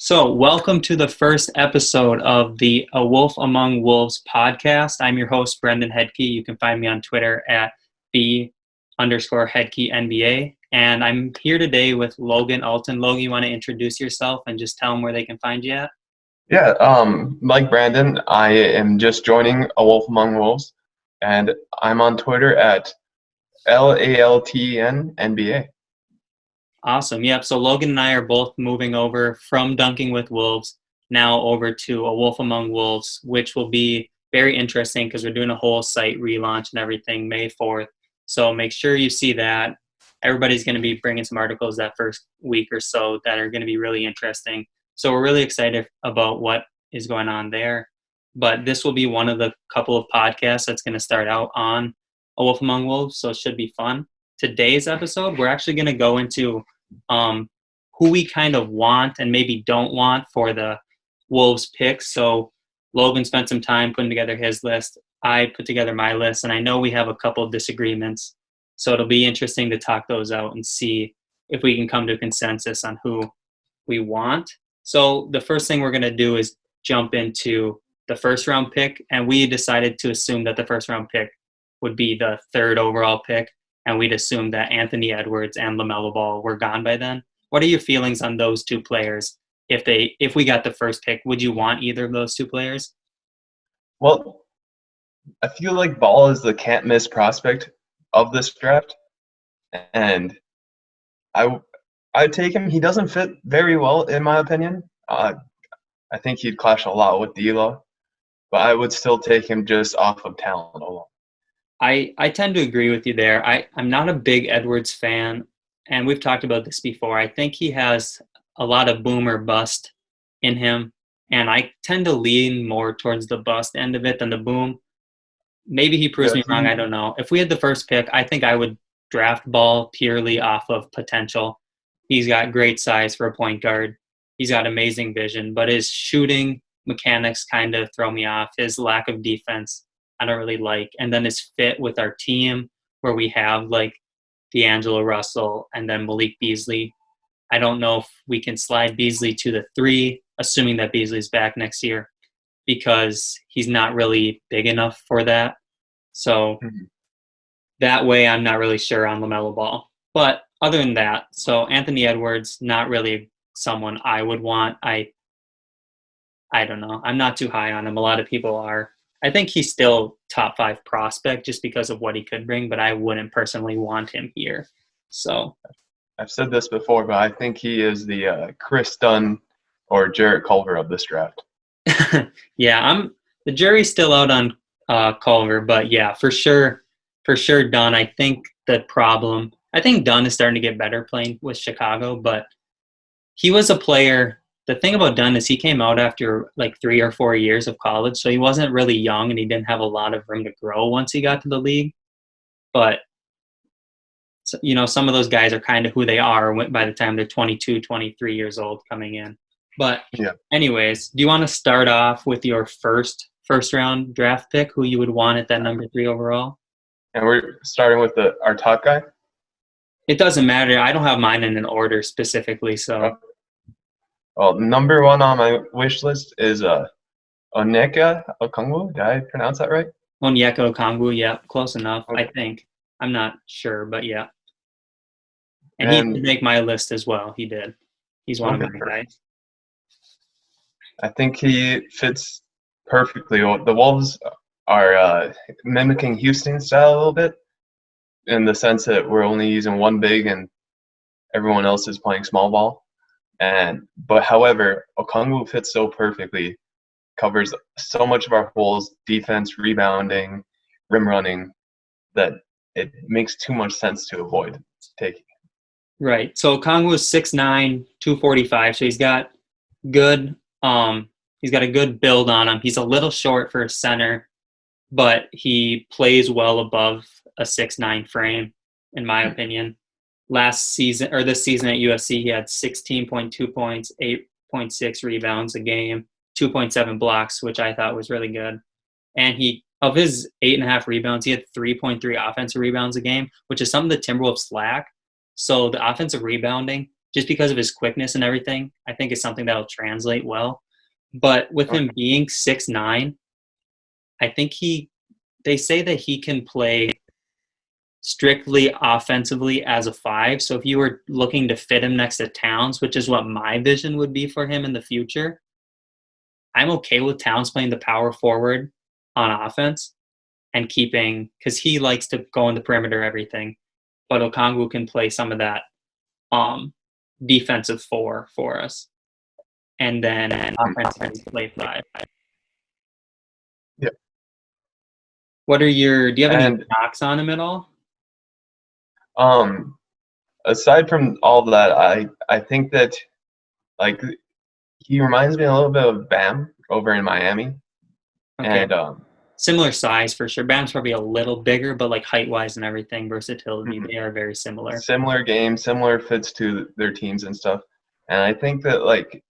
So, welcome to the first episode of the A Wolf Among Wolves podcast. I'm your host, Brendan Hedtke. You can find me on Twitter at B_Hedtke NBA. And I'm here today with Logan Alton. Logan, you want to introduce yourself and just tell them where they can find you at? Yeah, like Brandon, I am just joining A Wolf Among Wolves, and I'm on Twitter at LALTEN NBA. Awesome. Yep. So Logan and I are both moving over from Dunking with Wolves now over to A Wolf Among Wolves, which will be very interesting because we're doing a whole site relaunch and everything May 4th. So make sure you see that. Everybody's going to be bringing some articles that first week or so that are going to be really interesting. So we're really excited about what is going on there. But this will be one of the couple of podcasts that's going to start out on A Wolf Among Wolves. So it should be fun. Today's episode, we're actually going to go into who we kind of want and maybe don't want for the Wolves picks. So Logan spent some time putting together his list. I put together my list, and I know we have a couple of disagreements. So it'll be interesting to talk those out and see if we can come to a consensus on who we want. So the first thing we're going to do is jump into the first round pick, and we decided to assume that the first round pick would be the third overall pick. And we'd assume that Anthony Edwards and LaMelo Ball were gone by then. What are your feelings on those two players? If we got the first pick, would you want either of those two players? Well, I feel like Ball is the can't-miss prospect of this draft, and I'd take him. He doesn't fit very well, in my opinion. I think he'd clash a lot with D'Lo, but I would still take him just off of talent alone. I tend to agree with you there. I'm not a big Edwards fan, and we've talked about this before. I think he has a lot of boom or bust in him, and I tend to lean more towards the bust end of it than the boom. Maybe he proves me wrong. I don't know. If we had the first pick, I think I would draft Ball purely off of potential. He's got great size for a point guard. He's got amazing vision, but his shooting mechanics kind of throw me off. His lack of defense I don't really like. And then his fit with our team where we have like D'Angelo Russell and then Malik Beasley. I don't know if we can slide Beasley to the 3, assuming that Beasley's back next year, because he's not really big enough for that. So that way I'm not really sure on LaMelo Ball. But other than that, so Anthony Edwards, not really someone I would want. I don't know. I'm not too high on him. A lot of people are. I think he's still top 5 prospect just because of what he could bring, but I wouldn't personally want him here. So I've said this before, but I think he is the Chris Dunn or Jarrett Culver of this draft. Yeah, the jury's still out on Culver, but yeah, for sure Dunn. I think Dunn is starting to get better playing with Chicago, but he was a player. The thing about Dunn is he came out after like 3 or 4 years of college, so he wasn't really young and he didn't have a lot of room to grow once he got to the league. But, you know, some of those guys are kind of who they are by the time they're 22, 23 years old coming in. But anyways, do you want to start off with your first round draft pick, who you would want at that number 3 overall? And we're starting with our top guy? It doesn't matter. I don't have mine in an order specifically, so... Okay. Well, number 1 on my wish list is Onyeka Okongwu. Did I pronounce that right? Onyeka Okongwu, yeah, close enough, Okay. I think. I'm not sure, but yeah. And he did make my list as well. He did. He's one of my guys. I think he fits perfectly. The Wolves are mimicking Houston's style a little bit in the sense that we're only using one big and everyone else is playing small ball. But however, Okongwu fits so perfectly, covers so much of our holes, defense, rebounding, rim running, that it makes too much sense to avoid taking. Right. So Okongwu is 6'9", 245. So he's got good he's got a good build on him. He's a little short for a center, but he plays well above a 6'9" frame, in my opinion. This season at USC, he had 16.2 points, 8.6 rebounds a game, 2.7 blocks, which I thought was really good. And of his 8.5 rebounds, he had 3.3 offensive rebounds a game, which is something the Timberwolves lack. So the offensive rebounding, just because of his quickness and everything. I think is something that'll translate well. But with him being 6'9", I think they say that he can play strictly offensively as a 5. So if you were looking to fit him next to Towns, which is what my vision would be for him in the future, I'm okay with Towns playing the power forward on offense and keeping, because he likes to go in the perimeter, everything. But Okongwu can play some of that defensive 4 for us. And then offense play 5. Yeah. Do you have any knocks on him at all? Aside from all that, I think that like he reminds me a little bit of Bam over in Miami. Okay. And similar size for sure. Bam's probably a little bigger, but like height wise and everything, versatility, they are very similar. Similar game, similar fits to their teams and stuff. And I think that like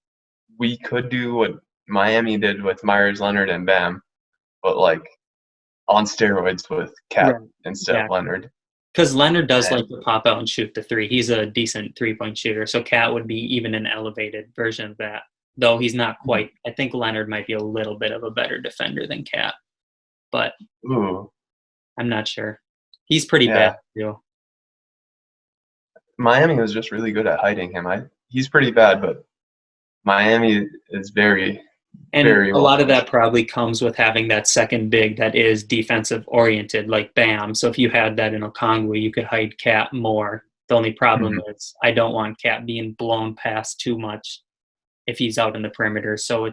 we could do what Miami did with Myers Leonard and Bam, but like on steroids with Cat instead of Leonard. Because Leonard does like to pop out and shoot the 3. He's a decent 3-point shooter. So Cat would be even an elevated version of that. Though he's not quite. I think Leonard might be a little bit of a better defender than Cat. But I'm not sure. He's pretty bad too. Miami was just really good at hiding him. He's pretty bad, but Miami is very a lot of that probably comes with having that second big that is defensive oriented, like Bam. So if you had that in Okongwu, you could hide Cat more. The only problem is I don't want Cat being blown past too much if he's out in the perimeter. So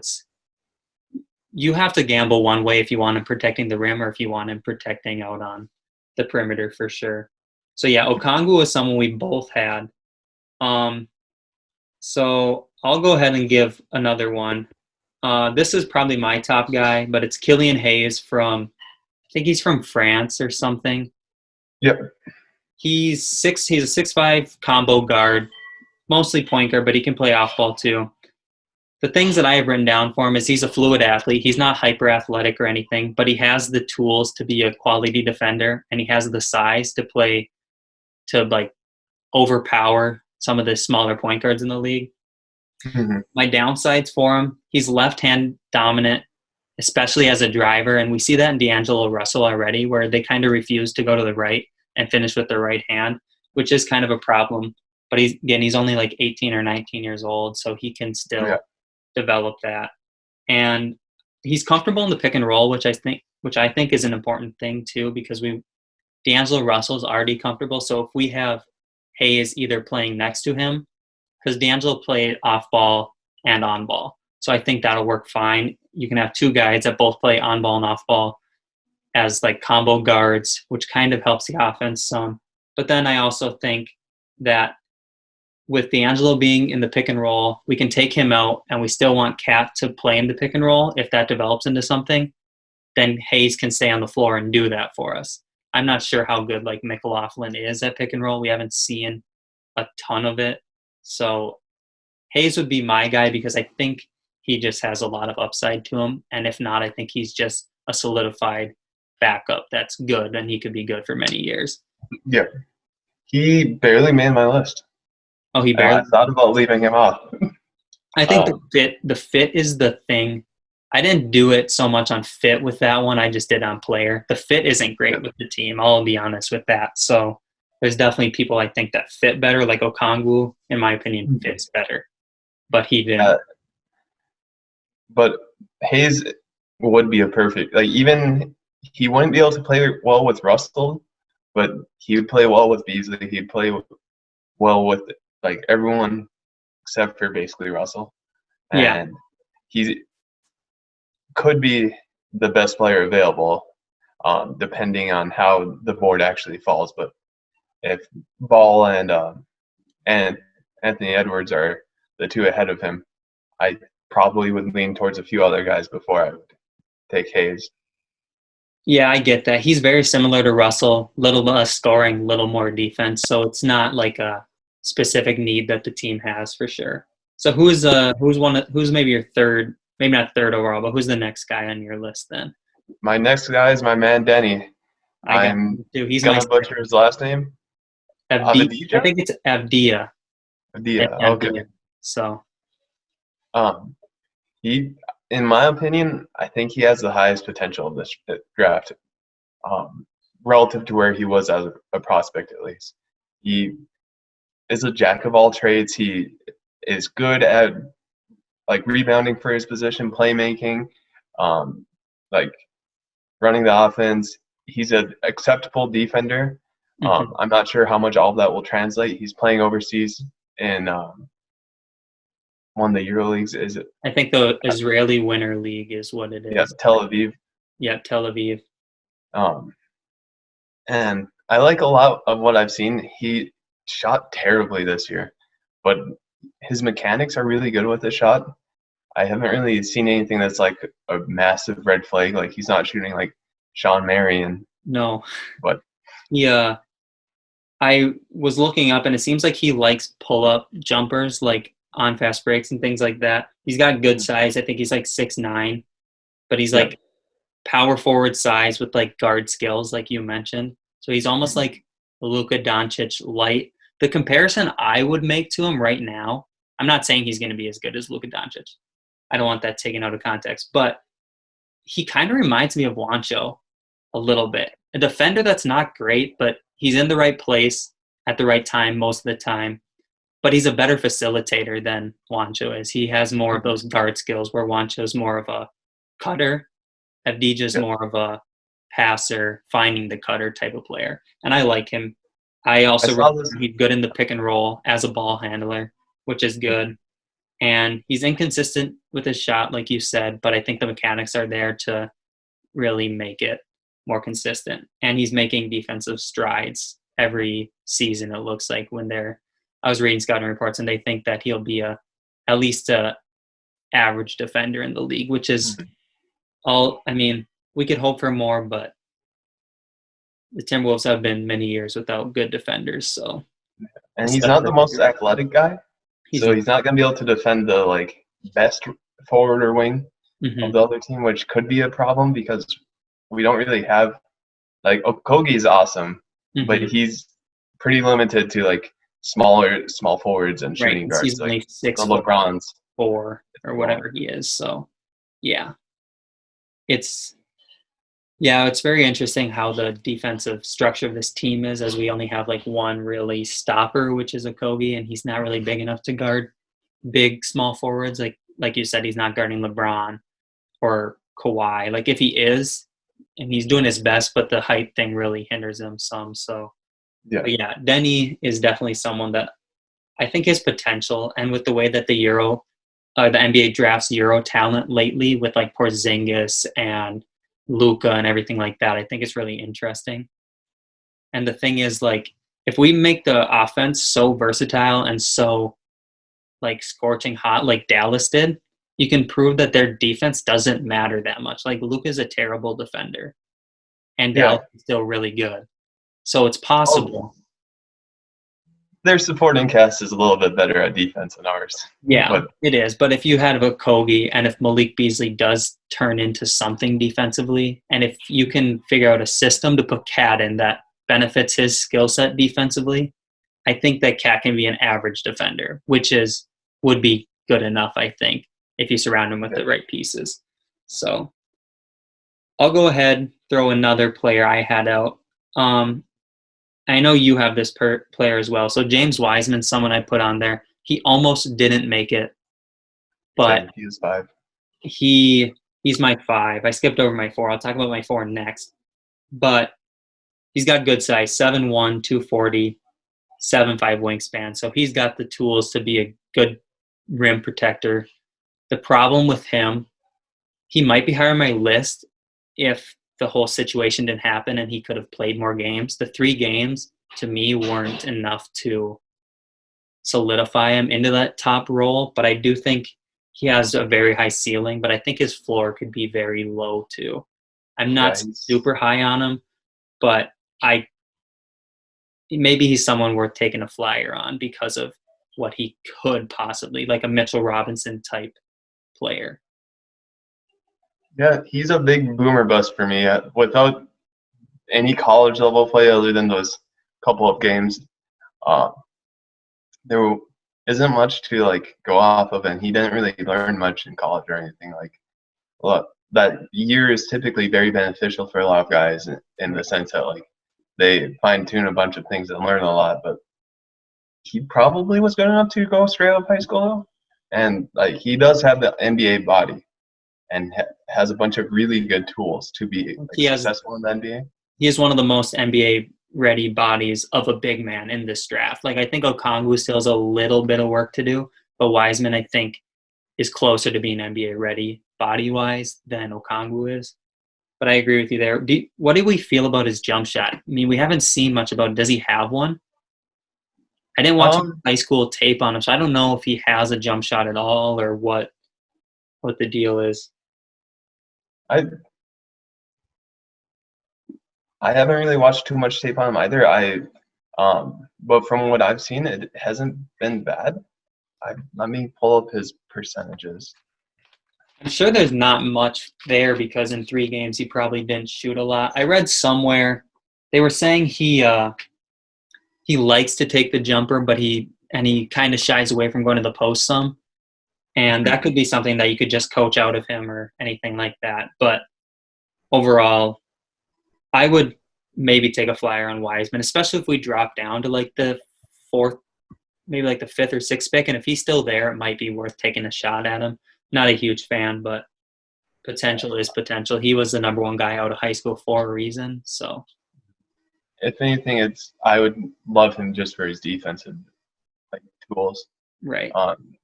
you have to gamble one way if you want him protecting the rim or if you want him protecting out on the perimeter for sure. So yeah, Okongwu is someone we both had. So I'll go ahead and give another one. This is probably my top guy, but it's Killian Hayes I think he's from France or something. Yep. He's a 6'5" combo guard, mostly point guard, but he can play off ball too. The things that I have written down for him is he's a fluid athlete. He's not hyper athletic or anything, but he has the tools to be a quality defender, and he has the size to like overpower some of the smaller point guards in the league. My downsides for him, he's left-hand dominant, especially as a driver, and we see that in D'Angelo Russell already, where they kind of refuse to go to the right and finish with their right hand, which is kind of a problem. But he's only like 18 or 19 years old, so he can still develop that. And he's comfortable in the pick and roll, which I think is an important thing too, because D'Angelo Russell's already comfortable. So if we have Hayes either playing next to him, because D'Angelo played off ball and on ball, so I think that'll work fine. You can have 2 guys that both play on ball and off ball as like combo guards, which kind of helps the offense some. But then I also think that with D'Angelo being in the pick and roll, we can take him out and we still want Cat to play in the pick and roll. If that develops into something, then Hayes can stay on the floor and do that for us. I'm not sure how good like McLaughlin is at pick and roll. We haven't seen a ton of it. So Hayes would be my guy because I think he just has a lot of upside to him. And if not, I think he's just a solidified backup that's good, and he could be good for many years. Yeah. He barely made my list. Oh, he barely? I thought about leaving him off. I think the fit is the thing. I didn't do it so much on fit with that one. I just did on player. The fit isn't great with the team. I'll be honest with that. So there's definitely people I think that fit better, like Okongwu, in my opinion, fits better. But he didn't. But Hayes would be a perfect, like, even he wouldn't be able to play well with Russell, but he would play well with Beasley. He'd play well with like everyone except for basically Russell. And he could be the best player available, depending on how the board actually falls. But if Ball and Anthony Edwards are the 2 ahead of him, I probably would lean towards a few other guys before I would take Hayes. Yeah, I get that. He's very similar to Russell, little less scoring, little more defense. So it's not like a specific need that the team has for sure. So who's maybe your third, maybe not third overall, but who's the next guy on your list then? My next guy is my man Denny. He's gonna butcher his last name. I think it's Avdia. Okay. So Um, he, in my opinion, I think he has the highest potential of this draft, um, relative to where he was as a prospect at least. He is a jack of all trades. He is good at like rebounding for his position, playmaking, um, like running the offense. He's an acceptable defender. mhm. I'm not sure how much all of that will translate. He's playing overseas in one of the Euro leagues. Is it? I think the Israeli Winter League is what it Yeah, is. Tel Aviv. Yeah, Tel Aviv. Um, and I like a lot of what I've seen. He shot terribly this year, but his mechanics are really good with the shot. I haven't really seen anything that's like a massive red flag. Like he's not shooting like Sean Marion, No, but yeah. I was looking up, and it seems like he likes pull-up jumpers, like on fast breaks and things like that. He's got good size. I think he's like 6'9", but he's yeah, like power forward size with like guard skills, like you mentioned. So he's almost like Luka Doncic light. The comparison I would make to him right now, I'm not saying he's going to be as good as Luka Doncic. I don't want that taken out of context, but he kind of reminds me of Wancho a little bit. A defender that's not great, but he's in the right place at the right time most of the time. But he's a better facilitator than Wancho is. He has more of those guard skills where Wancho's more of a cutter. Avdija's yeah. more of a passer, finding the cutter type of player. And I like him. I I also saw this. he's good in the pick and roll as a ball handler, which is good. And he's inconsistent with his shot, like you said, but I think the mechanics are there to really make it more consistent. And he's making defensive strides every season, it looks like, I was reading scouting reports, and they think that he'll be at least a average defender in the league, which is I mean, we could hope for more, but the Timberwolves have been many years without good defenders, so And he's not the most athletic guy, he's so he's not going to be able to defend the like best forward or wing of mm-hmm. the other team, which could be a problem because we don't really have like Okogie is awesome, but Mm-hmm. he's pretty limited to like small forwards and Right. shooting He's guards like only the 6'4" LeBrons. or whatever he is. So yeah. It's it's very interesting how the defensive structure of this team is, as we only have like one really stopper, which is Okogie, and he's not really big enough to guard big small forwards. Like you said, he's not guarding LeBron or Kawhi. Like if he is, and he's doing his best, but the height thing really hinders him some. So Yeah, but yeah, Denny is definitely someone that I think his potential, and with the way that the NBA drafts Euro talent lately with like Porzingis and Luca and everything like that, I think it's really interesting. And the thing is, like, if we make the offense so versatile and so like scorching hot, like Dallas did, you can prove that their defense doesn't matter that much. Like Luca's a terrible defender, and yeah. Dallas is still really good. So it's Oh, possible. their supporting cast is a little bit better at defense than ours, Yeah, but it is. But if you have a Kogi, and if Malik Beasley does turn into something defensively, and if you can figure out a system to put Cat in that benefits his skill set defensively, I think that Cat can be an average defender, which would be good enough, I think, if you surround him with the right pieces. So I'll go ahead, throw another player I had out. I know you have this player as well. So James Wiseman, someone I put on there. He almost didn't make it, but he was 5. he's my 5. I skipped over my 4. I'll talk about my 4 next. But he's got good size, 7'1", 240, 7'5" wingspan. So he's got the tools to be a good rim protector. The problem with him, he might be higher on my list if the whole situation didn't happen and he could have played more games. The 3 games, to me, weren't enough to solidify him into that top role, but I do think he has a very high ceiling, but I think his floor could be very low too. I'm Yeah, not super high on him, but maybe he's someone worth taking a flyer on because of what he could possibly, like a Mitchell Robinson type player. yeah, he's a big boomer bust for me. Without any college level play other than those couple of games, uh, there isn't much to like go off of, and he didn't really learn much in college or anything. Like, look, that year is typically very beneficial for a lot of guys in the sense that like they fine tune a bunch of things and learn a lot. But he probably was good enough to go straight out of high school though, and like he does have the NBA body and has a bunch of really good tools to be like, successful in the NBA. He is one of the most NBA ready bodies of a big man in this draft. Like I think Okongwu still has a little bit of work to do, but Wiseman I think is closer to being NBA ready body wise than Okongwu is. But I agree with you there. What do we feel about his jump shot? I mean, we haven't seen much about it. Does he have one? I didn't watch high school tape on him, so I don't know if he has a jump shot at all or what the deal is. I haven't really watched too much tape on him either. But from what I've seen, it hasn't been bad. Let me pull up his percentages. I'm sure there's not much there because in 3 games he probably didn't shoot a lot. I read somewhere they were saying he likes to take the jumper, but he kind of shies away from going to the post some. And that could be something that you could just coach out of him or anything like that. But overall, I would maybe take a flyer on Wiseman, especially if we drop down to like the 4th, maybe like the 5th or 6th pick. And if he's still there, it might be worth taking a shot at him. Not a huge fan, but potential is potential. He was the number 1 guy out of high school for a reason. So, if anything, I would love him just for his defensive like tools. Right.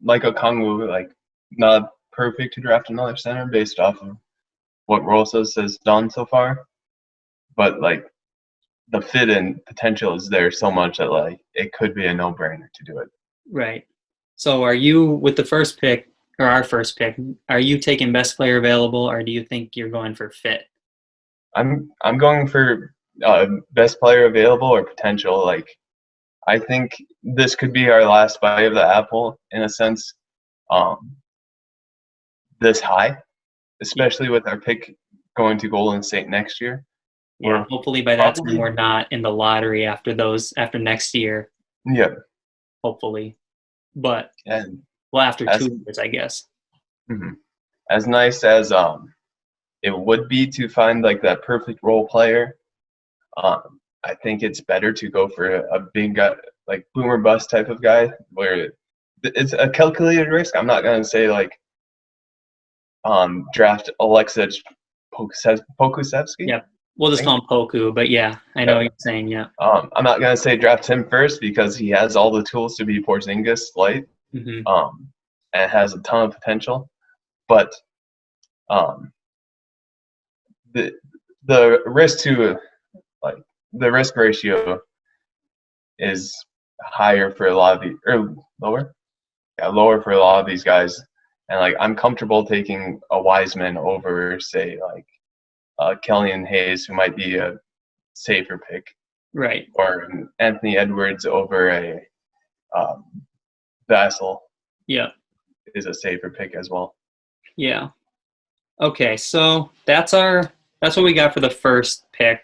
Like Okongwu, like not perfect to draft another center based off of what Rosas has done so far, but like the fit and potential is there so much that like it could be a no-brainer to do it. Right. So, are you with the first pick or our first pick? Are you taking best player available, or do you think you're going for fit? I'm going for best player available or potential. Like, I think this could be our last bite of the apple in a sense. This high, especially with our pick going to Golden State next year. Yeah, hopefully by that time we're not in the lottery after next year. Yeah. Hopefully. But after 2 years, I guess. Mm-hmm. As nice as it would be to find like that perfect role player, I think it's better to go for a big guy, like boomer bust type of guy, where it's a calculated risk. I'm not gonna say like draft Alexis Pokusevsky. Yeah, we'll just call him Poku, but yeah, I know what you're saying. Yeah. I'm not gonna say draft him first because he has all the tools to be Porzingis light, and has a ton of potential, but the risk to like the risk ratio is higher for a lot of the or lower for a lot of these guys, and like I'm comfortable taking a Wiseman over say like Kellyan Hayes, who might be a safer pick, right, or Anthony Edwards over a Vassell. Yeah, is a safer pick as well. Yeah. Okay, so that's what we got for the first pick.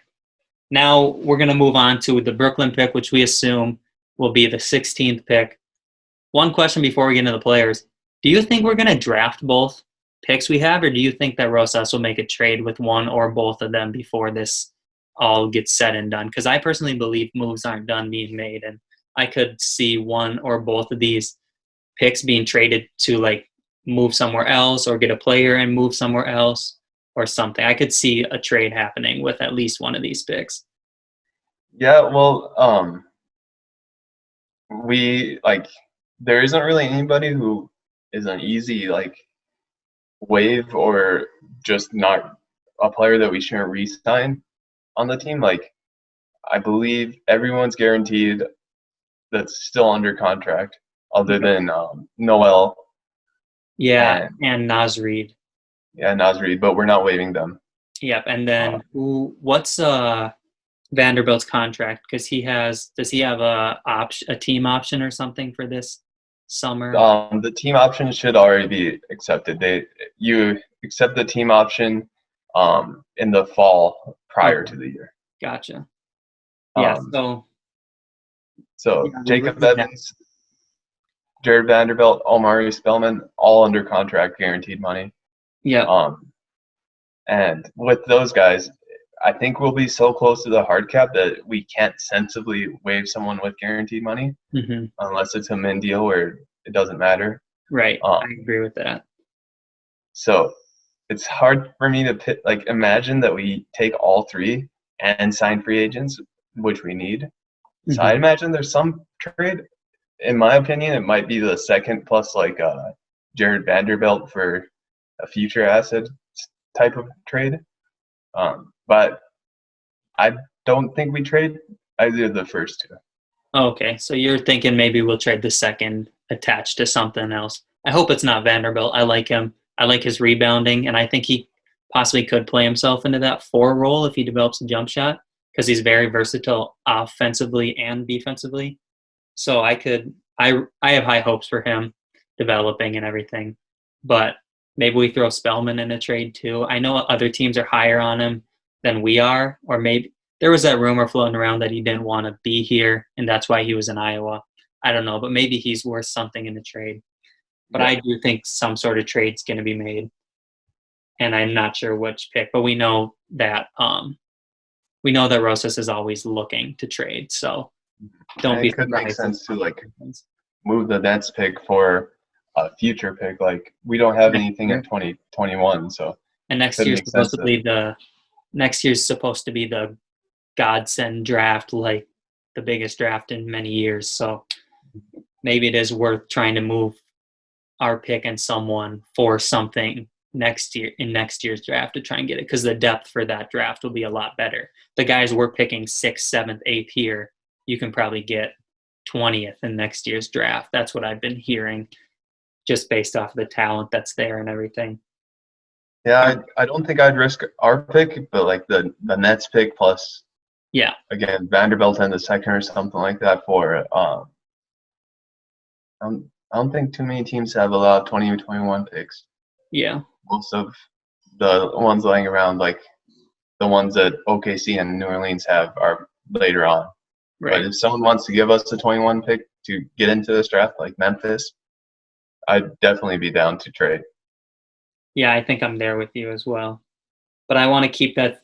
Now we're going to move on to the Brooklyn pick, which we assume will be the 16th pick. One question before we get into the players. Do you think we're going to draft both picks we have, or do you think that Rosas will make a trade with one or both of them before this all gets said and done? Because I personally believe moves aren't done being made, and I could see one or both of these picks being traded to like move somewhere else or get a player and move somewhere else or something. I could see a trade happening with at least one of these picks. Yeah, well, there isn't really anybody who is an easy like wave or just not a player that we shouldn't re-sign on the team. Like, I believe everyone's guaranteed that's still under contract other than Noel. Yeah, and Naz Reid. Yeah, Naz Reid, but we're not waiving them. Yep, and then what's Vanderbilt's contract? Because does he have a team option or something for this summer? The team option should already be accepted. You accept the team option in the fall prior to the year. Gotcha. Yeah. So Jacob Evans. Jared Vanderbilt, Omari Spellman, all under contract, guaranteed money. Yeah. And with those guys, I think we'll be so close to the hard cap that we can't sensibly waive someone with guaranteed money unless it's a min deal where it doesn't matter. Right. I agree with that. So it's hard for me to imagine that we take all three and sign free agents, which we need. So I imagine there's some trade. In my opinion, it might be the second plus Jared Vanderbilt for a future asset type of trade. But I don't think we trade either of the first two. Okay, so you're thinking maybe we'll trade the second attached to something else. I hope it's not Vanderbilt. I like him. I like his rebounding, and I think he possibly could play himself into that 4 role if he develops a jump shot because he's very versatile offensively and defensively. So I have high hopes for him developing and everything. But maybe we throw Spellman in a trade too. I know other teams are higher on him than we are, or maybe there was that rumor floating around that he didn't want to be here, and that's why he was in Iowa. I don't know, but maybe he's worth something in the trade. But I do think some sort of trade's going to be made, and I'm not sure which pick. But we know that Rosas is always looking to trade, so don't be surprised. It could make sense to move the Nets pick for a future pick. We don't have anything in 2021, so. And next year's supposed to be the godsend draft, the biggest draft in many years. So maybe it is worth trying to move our pick and someone for something next year's draft to try and get it, because the depth for that draft will be a lot better. The guys we're picking 6th, 7th, 8th here, you can probably get 20th in next year's draft. That's what I've been hearing, just based off of the talent that's there and everything. Yeah, I don't think I'd risk our pick, but the Nets pick plus, again, Vanderbilt in the second or something like that for. I don't think too many teams have a lot of 2021 picks. Yeah. Most of the ones laying around, the ones that OKC and New Orleans have, are later on. Right. But if someone wants to give us a 21 pick to get into this draft, like Memphis, I'd definitely be down to trade. Yeah, I think I'm there with you as well. But I want to keep that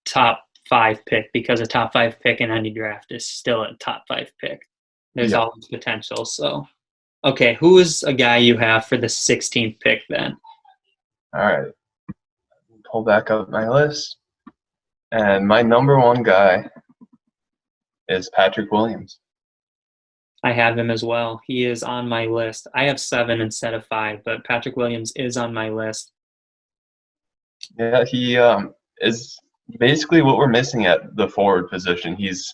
top 5 pick, because a top 5 pick in any draft is still a top 5 pick. There's always potential. So, okay, who is a guy you have for the 16th pick then? All right. Pull back up my list. And my number 1 guy is Patrick Williams. I have him as well. He is on my list. I have 7 instead of 5, but Patrick Williams is on my list. Yeah, he is basically what we're missing at the forward position. He's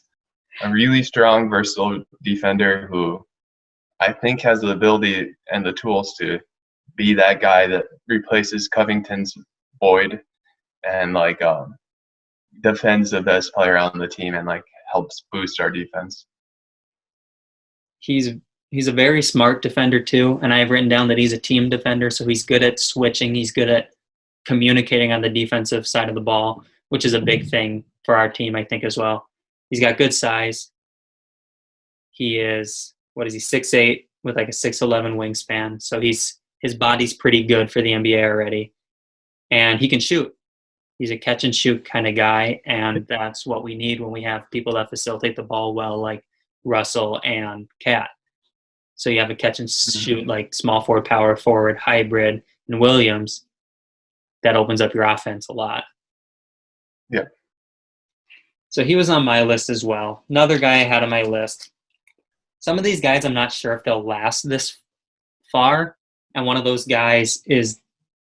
a really strong, versatile defender who I think has the ability and the tools to be that guy that replaces Covington's void and defends the best player on the team and helps boost our defense. He's a very smart defender too, and I have written down that he's a team defender, so he's good at switching. He's good at communicating on the defensive side of the ball, which is a big thing for our team, I think, as well. He's got good size. He is, 6'8", with a 6'11" wingspan, so his body's pretty good for the NBA already, and he can shoot. He's a catch and shoot kind of guy, and that's what we need when we have people that facilitate the ball well, like Russell and Cat. So you have a catch and shoot small forward, power forward, hybrid, and Williams. That opens up your offense a lot. Yeah. So he was on my list as well. Another guy I had on my list. Some of these guys I'm not sure if they'll last this far, and one of those guys is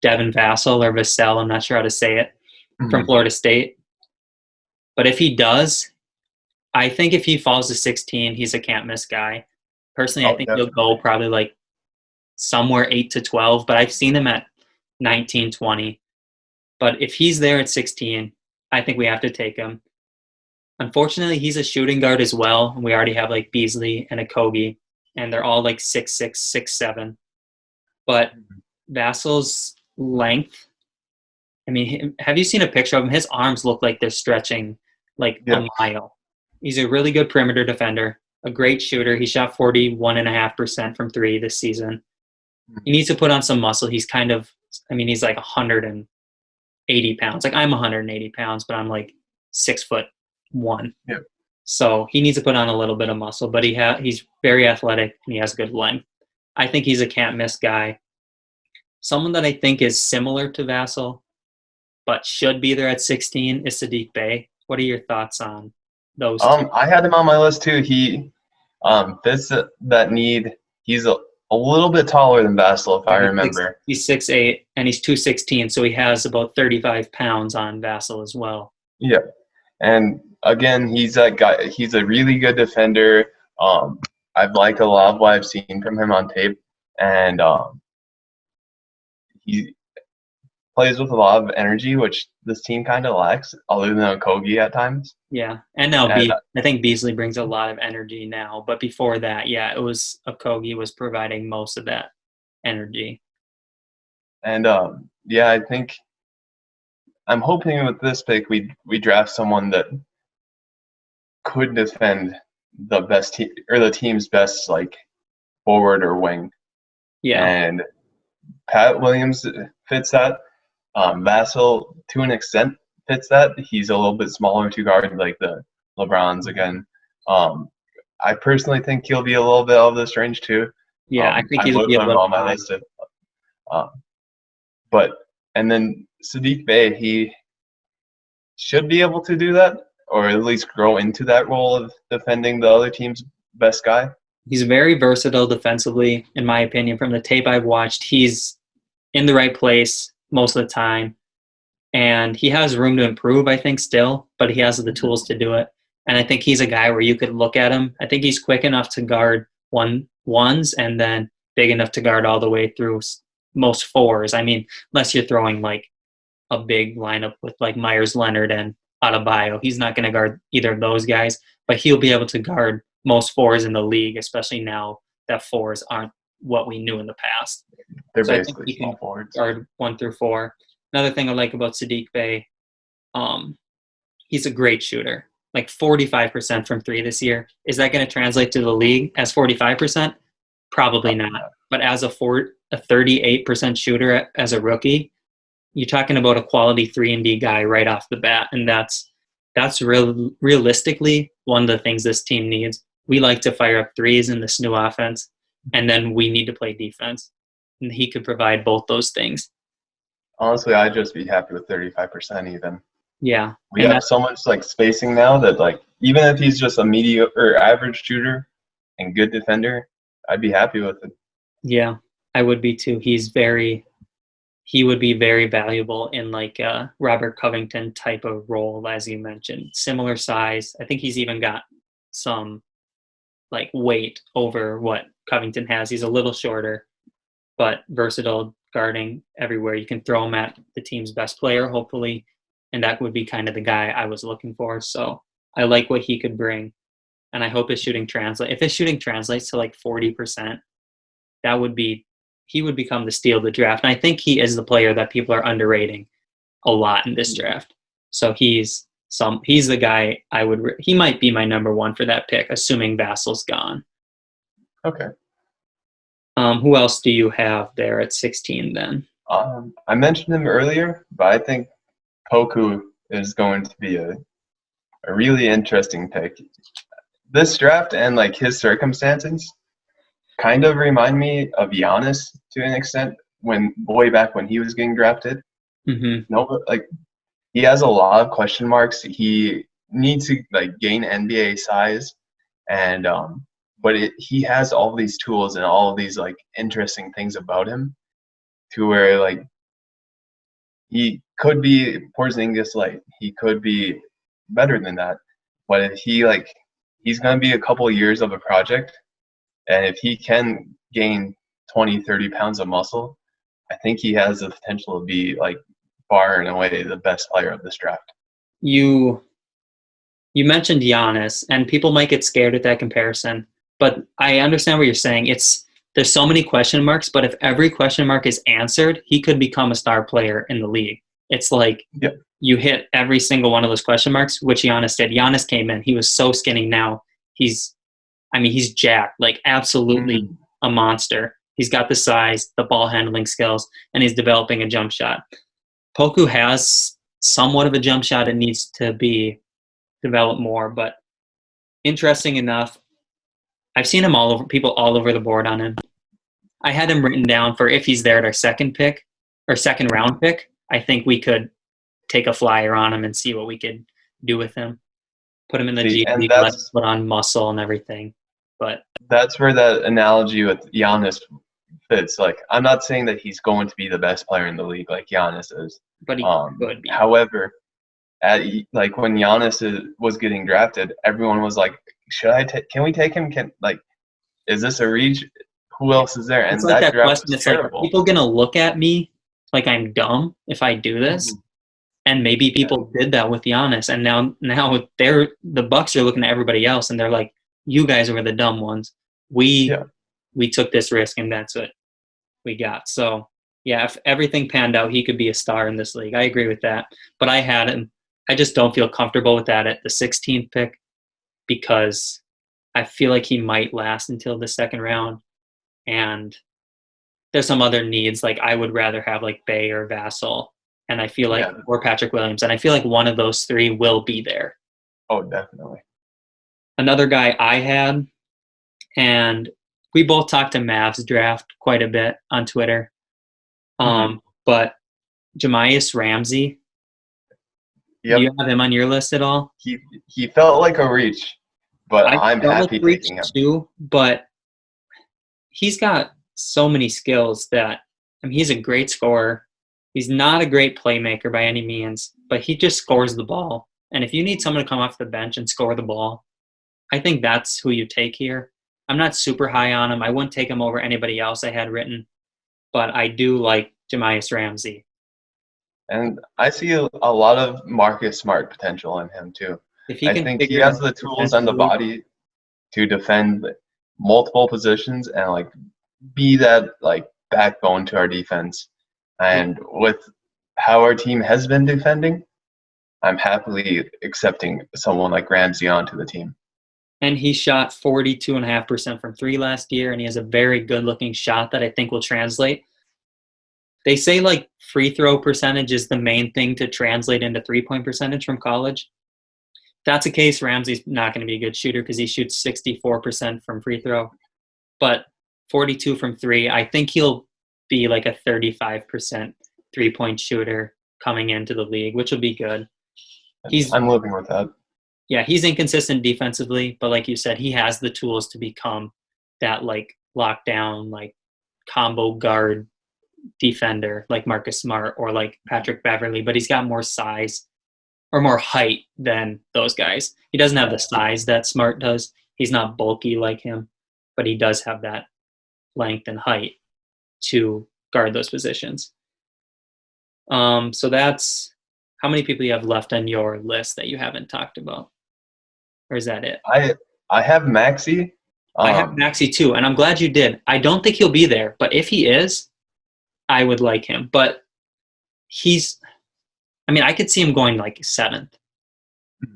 Devin Vassell or Vassell. I'm not sure how to say it, from Florida State. But if he does, I think if he falls to 16, he's a can't-miss guy. Personally, I think he'll go probably somewhere 8 to 12, but I've seen him at 19, 20. But if he's there at 16, I think we have to take him. Unfortunately, he's a shooting guard as well, and we already have Beasley and Okogie, and they're all 6'6", 6'7". But Vassell's length, I mean, have you seen a picture of him? His arms look like they're stretching a mile. He's a really good perimeter defender. a great shooter. He shot 41.5% from three this season. He needs to put on some muscle. He's kind of, I mean, he's like 180 pounds. Like I'm 180 pounds, but I'm like 6'1". Yeah. So he needs to put on a little bit of muscle, but he's very athletic and he has good length. I think he's a can't miss guy. Someone that I think is similar to Vassell, but should be there at 16 is Sadiq Bey. What are your thoughts on those two? I had him on my list too. He fits that need. He's a little bit taller than Vassell, if I remember. He's 6'8", and he's 216, so he has about 35 pounds on Vassell as well. Yeah. And again, he's that guy. He's a really good defender. I've liked a lot of what I've seen from him on tape, and he plays with a lot of energy, which this team kind of lacks, other than Okogie at times. Yeah, and now I think Beasley brings a lot of energy now, but before that, yeah, it was Okogie was providing most of that energy. And yeah, I think I'm hoping with this pick we draft someone that could defend the best team or the team's best like forward or wing. Yeah, and Pat Williams fits that. Vassell, to an extent, fits that. He's a little bit smaller to guard like the LeBrons again. I personally think he'll be a little bit out of this range too. Yeah, I think he'll would be put him able on my list. And then Sadiq Bey, he should be able to do that, or at least grow into that role of defending the other team's best guy. He's very versatile defensively, in my opinion. From the tape I've watched, he's in the right place most of the time. And he has room to improve, I think, still, but he has the tools to do it. And I think he's a guy where you could look at him. I think he's quick enough to guard ones and then big enough to guard all the way through most fours. I mean, unless you're throwing like a big lineup with like Myers Leonard and Adebayo. He's not going to guard either of those guys, but he'll be able to guard most fours in the league, especially now that fours aren't what we knew in the past. They're so basically I think he small can forwards. guard 1 through 4. Another thing I like about Sadiq Bey, he's a great shooter. Like 45% from three this year. Is that going to translate to the league as 45%? Probably not. But as a 38% shooter as a rookie, you're talking about a quality 3-and-D guy right off the bat, and that's realistically one of the things this team needs. We like to fire up threes in this new offense, and then we need to play defense. And he could provide both those things. Honestly, I'd just be happy with 35% even. Yeah. We have so much like spacing now that like even if he's just a mediocre or average shooter and good defender, I'd be happy with it. Yeah, I would be too. He would be very valuable in like a Robert Covington type of role, as you mentioned. Similar size. I think he's even got some like weight over what Covington has. He's a little shorter, but versatile, guarding everywhere. You can throw him at the team's best player, hopefully, and that would be kind of the guy I was looking for. So I like what he could bring, and I hope his shooting translates. If his shooting translates to like 40%, he would become the steal of the draft. And I think he is the player that people are underrating a lot in this draft. So he's the guy he might be my number one for that pick, assuming Vassell's gone. Okay. Who else do you have there at 16 then? I mentioned him earlier, but I think Poku is going to be a really interesting pick. This draft and like his circumstances kind of remind me of Giannis to an extent way back when he was getting drafted. Mm-hmm. No, like he has a lot of question marks. He needs to like gain NBA size, and but he has all these tools and all of these like interesting things about him, to where like he could be Porzingis light. He could be better than that, but if he's gonna be a couple of years of a project. And if he can gain 20, 30 pounds of muscle, I think he has the potential to be, like, far and away the best player of this draft. You mentioned Giannis, and people might get scared at that comparison, but I understand what you're saying. There's so many question marks, but if every question mark is answered, he could become a star player in the league. It's like You hit every single one of those question marks, which Giannis did. Giannis came in. He was so skinny now. He's I mean, he's jacked, like absolutely Mhm. a monster. He's got the size, the ball handling skills, and he's developing a jump shot. Poku has somewhat of a jump shot. It needs to be developed more, but interesting enough, I've seen him people all over the board on him. I had him written down for if he's there at our second pick or second round pick. I think we could take a flyer on him and see what we could do with him. Put him in the See, G and League, let him put on muscle and everything. But that's where that analogy with Giannis fits. Like, I'm not saying that he's going to be the best player in the league like Giannis is. he could be. However, like when Giannis was getting drafted, everyone was like, can we take him? Is this a reach? Who else is there? And It's like that that draft question. was It's like, are terrible. people gonna look at me like I'm dumb if I do this? And maybe people did that with Giannis, and now the Bucks are looking at everybody else, and they're like, "You guys were the dumb ones. We took this risk, and that's what we got." So yeah, if everything panned out, he could be a star in this league. I agree with that. But I had him. I just don't feel comfortable with that at the 16th pick because I feel like he might last until the second round, and there's some other needs. Like I would rather have like Bay or Vassell. And I feel like, or Patrick Williams, and I feel like one of those three will be there. Oh, definitely. Another guy I had, and we both talked to Mavs draft quite a bit on Twitter. But Jamias Ramsey, do you have him on your list at all? He felt like a reach, but I'm happy taking him too. But he's got so many skills that he's a great scorer. He's not a great playmaker by any means, but he just scores the ball. And if you need someone to come off the bench and score the ball, I think that's who you take here. I'm not super high on him. I wouldn't take him over anybody else I had written, but I do like Jamias Ramsey. And I see a lot of Marcus Smart potential in him too. I think he has the tools and the body to defend multiple positions and like be that like backbone to our defense. And with how our team has been defending, I'm happily accepting someone like Ramsey onto the team. And he shot 42.5% from three last year, and he has a very good-looking shot that I think will translate. They say like free throw percentage is the main thing to translate into three-point percentage from college. If that's the case, Ramsey's not going to be a good shooter because he shoots 64% from free throw. But 42 from three, I think he'll be like a 35% three-point shooter coming into the league, which will be good. I'm living with that. Yeah, he's inconsistent defensively, but like you said, he has the tools to become that like lockdown, like combo guard defender like Marcus Smart or like Patrick Beverly, but he's got more size or more height than those guys. He doesn't have the size that Smart does. He's not bulky like him, but he does have that length and height to guard those positions. So that's how many people you have left on your list that you haven't talked about, or is that it? I have Maxey. I have Maxey too, and I'm glad you did. I don't think he'll be there, but if he is, I would like him. But I could see him going like 7th,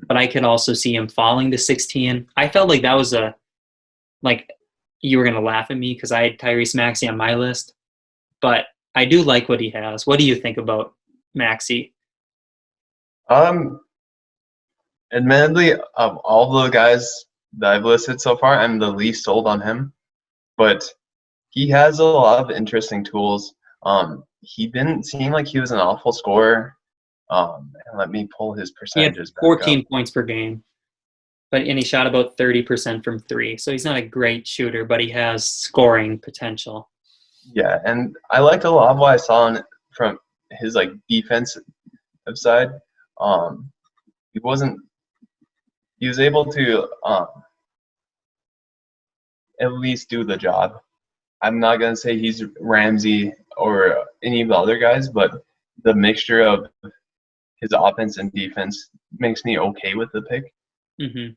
but I could also see him falling to 16. I felt like that was you were going to laugh at me because I had Tyrese Maxey on my list, but I do like what he has. What do you think about Maxey? Admittedly, of all the guys that I've listed so far, I'm the least sold on him, but he has a lot of interesting tools. He didn't seem like he was an awful scorer. Let me pull his percentages back up. 14 points per game. And he shot about 30% from three. So he's not a great shooter, but he has scoring potential. Yeah, and I liked a lot of what I saw from his like defensive side. He was able to at least do the job. I'm not gonna say he's Ramsey or any of the other guys, but the mixture of his offense and defense makes me okay with the pick. Mm-hmm.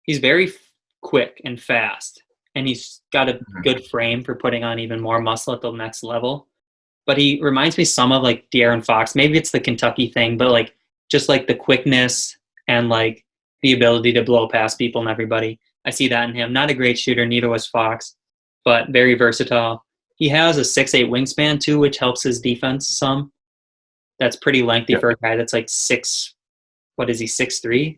He's very quick and fast, and he's got a good frame for putting on even more muscle at the next level. But he reminds me some of like De'Aaron Fox. Maybe it's the Kentucky thing, but like just like the quickness and like the ability to blow past people and everybody. I see that in him. Not a great shooter, neither was Fox, but very versatile. He has a 6'8" wingspan too, which helps his defense some. That's pretty lengthy Yep. for a guy that's like what is he, 6'3"?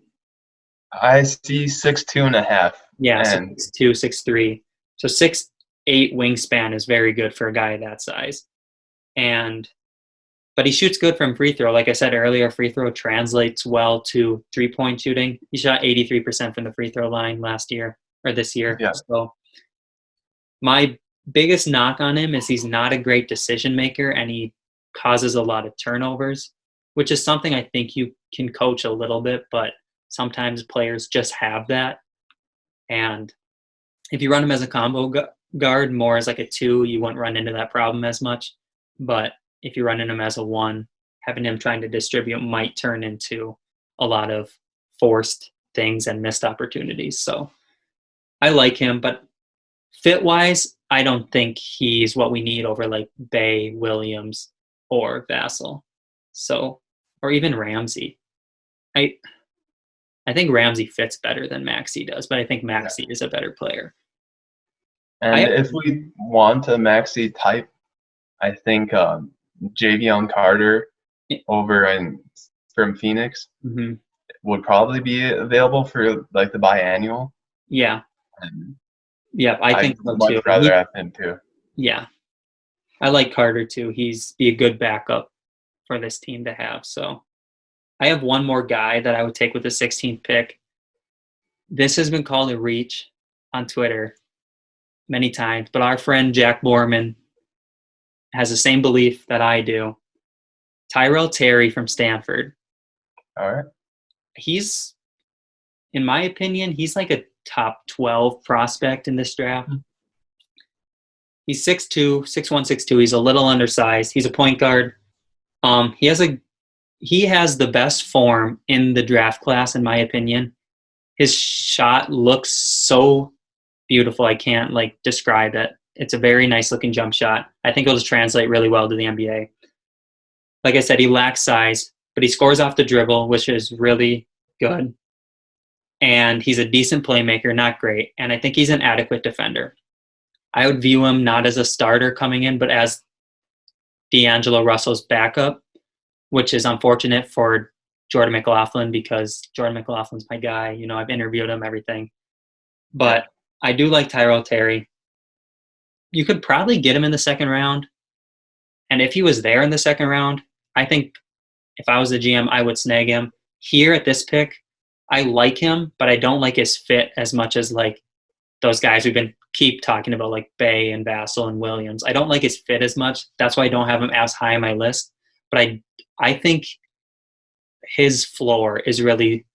I see 6'2.5". Yeah, so And 6'2", 6'3". So 6'8" wingspan is very good for a guy that size. But he shoots good from free throw. Like I said earlier, free throw translates well to three-point shooting. He shot 83% from the free throw line last year or this year. yeah, So my biggest knock on him is he's not a great decision maker and he causes a lot of turnovers, which is something I think you can coach a little bit, but sometimes players just have that. And if you run him as a combo guard, more as like a 2, you won't run into that problem as much. But if you're running him as a 1, having him trying to distribute might turn into a lot of forced things and missed opportunities. So I like him, but fit-wise, I don't think he's what we need over like Bay, Williams, or Vassell. So, or even Ramsey. I think Ramsey fits better than Maxey does, but I think Maxey is a better player. and if we want a Maxey type, I think Javion Carter from Phoenix would probably be available for like the biannual. Yeah. And Yeah, I think so much too. rather have him too. Yeah. I like Carter too. He's be a good backup for this team to have. So I have one more guy that I would take with the 16th pick. This has been called a reach on Twitter many times, but our friend Jack Borman has the same belief that I do. Tyrell Terry from Stanford. All right. He's, in my opinion, he's like a top 12 prospect in this draft. He's 6'2", 6'1", 6'2". He's a little undersized. He's a point guard. He has the best form in the draft class, in my opinion. His shot looks so beautiful. I can't describe it. It's a very nice looking jump shot. I think it'll just translate really well to the NBA. Like I said, he lacks size, but he scores off the dribble, which is really good. And he's a decent playmaker, not great. And I think he's an adequate defender. I would view him not as a starter coming in, but as D'Angelo Russell's backup, which is unfortunate for Jordan McLaughlin because Jordan McLaughlin's my guy. You know, I've interviewed him, everything. But I do like Tyrell Terry. You could probably get him in the second round. And if he was there in the second round, I think if I was the GM, I would snag him. Here at this pick, I like him, but I don't like his fit as much as like those guys we've been keep talking about, like Bay and Vassell and Williams. I don't like his fit as much. That's why I don't have him as high on my list. But I think his floor is really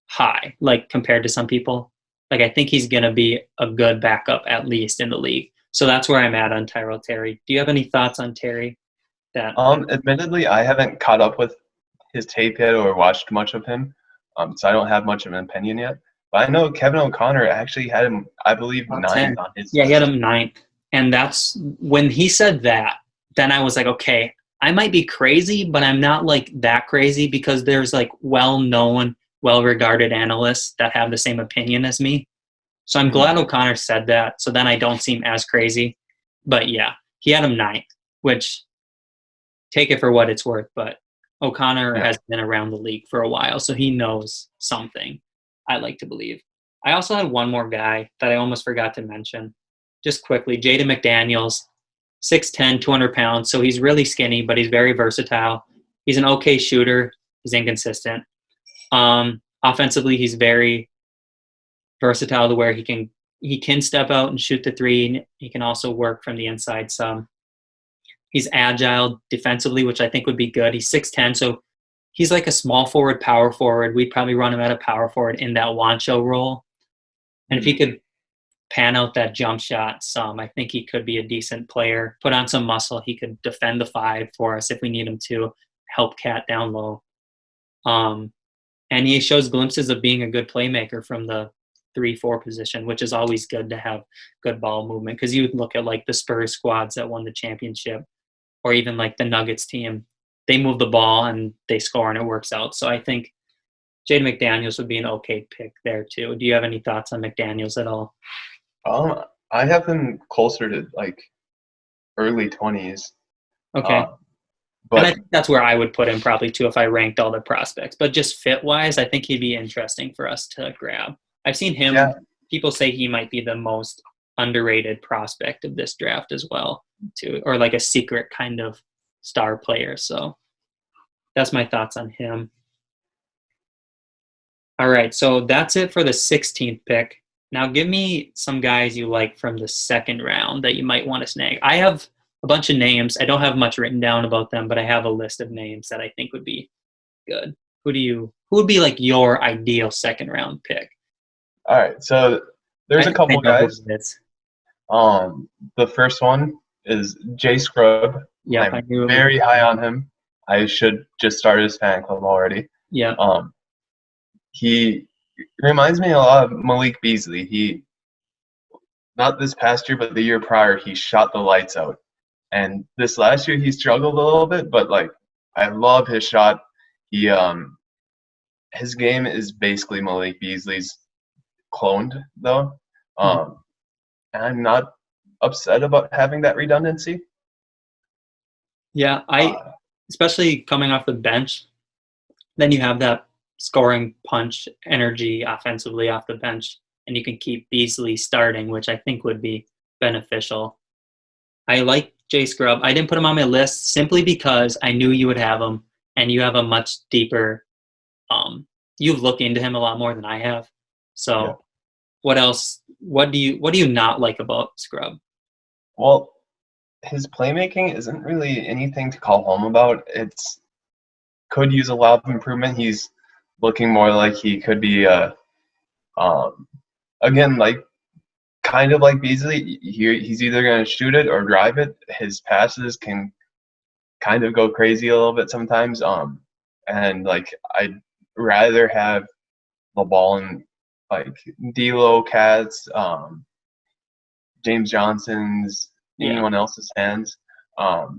high, like compared to some people. Like I think he's going to be a good backup at least in the league. So that's where I'm at on Tyrell Terry. Do you have any thoughts on Terry? Admittedly, I haven't caught up with his tape yet or watched much of him, so I don't have much of an opinion yet. But I know Kevin O'Connor actually had him, I believe, 9th on his list. Yeah, he had him 9th. And that's when he said that, then I was like, okay, I might be crazy, but I'm not like that crazy because there's like well-known, well-regarded analysts that have the same opinion as me. So I'm glad O'Connor said that. So then I don't seem as crazy. But yeah, he had him 9th, which take it for what it's worth. But O'Connor has been around the league for a while, so he knows something, I like to believe. I also had one more guy that I almost forgot to mention. Just quickly, Jaden McDaniels, 6'10", 200 pounds. So he's really skinny, but he's very versatile. He's an okay shooter. He's inconsistent. Offensively, he's very versatile to where he can step out and shoot the three. He can also work from the inside some. He's agile defensively, which I think would be good. He's 6'10", so he's like a small forward, power forward. We'd probably run him at a power forward in that Wancho role. And if he could pan out that jump shot some, I think he could be a decent player. Put on some muscle. He could defend the 5 for us if we need him to, help Cat down low. And he shows glimpses of being a good playmaker from the 3-4 position, which is always good to have good ball movement. Because you would look at like the Spurs squads that won the championship, or even like the Nuggets team. They move the ball and they score and it works out. So I think Jaden McDaniels would be an okay pick there too. Do you have any thoughts on McDaniels at all? I have him closer to like early 20s. Okay. And I But think that's where I would put him probably too if I ranked all the prospects. But just fit wise, I think he'd be interesting for us to grab. I've seen him. yeah, People say he might be the most underrated prospect of this draft as well, too, or like a secret kind of star player. So that's my thoughts on him. All right, so that's it for the 16th pick. Now give me some guys you like from the second round that you might want to snag. I have a bunch of names. I don't have much written down about them, but I have a list of names that I think would be good. Who would be like your ideal second round pick? all right. So I there's a think I couple know who guys. it is. The first one is Jay Scrub. Yep, I I'm knew. very high on him. I should just start his fan club already. Yeah. He reminds me a lot of Malik Beasley. He, not this past year, but the year prior, he shot the lights out. And this last year, he struggled a little bit, but like I love his shot. He his game is basically Malik Beasley's cloned though. And I'm not upset about having that redundancy. Yeah, especially coming off the bench, then you have that scoring punch energy offensively off the bench, and you can keep Beasley starting, which I think would be beneficial. I like Jay Scrub. I didn't put him on my list simply because I knew you would have him, and you have a much deeper. You've looked into him a lot more than I have. So, Yeah. What else? What do you not like about Scrub? Well, his playmaking isn't really anything to call home about. It's could use a lot of improvement. He's looking more like he could be again, like kind of like Beasley. He's either going to shoot it or drive it. His passes can kind of go crazy a little bit sometimes. And like I'd rather have the ball in like D'Lo, Cats, James Johnson's, anyone else's hands. But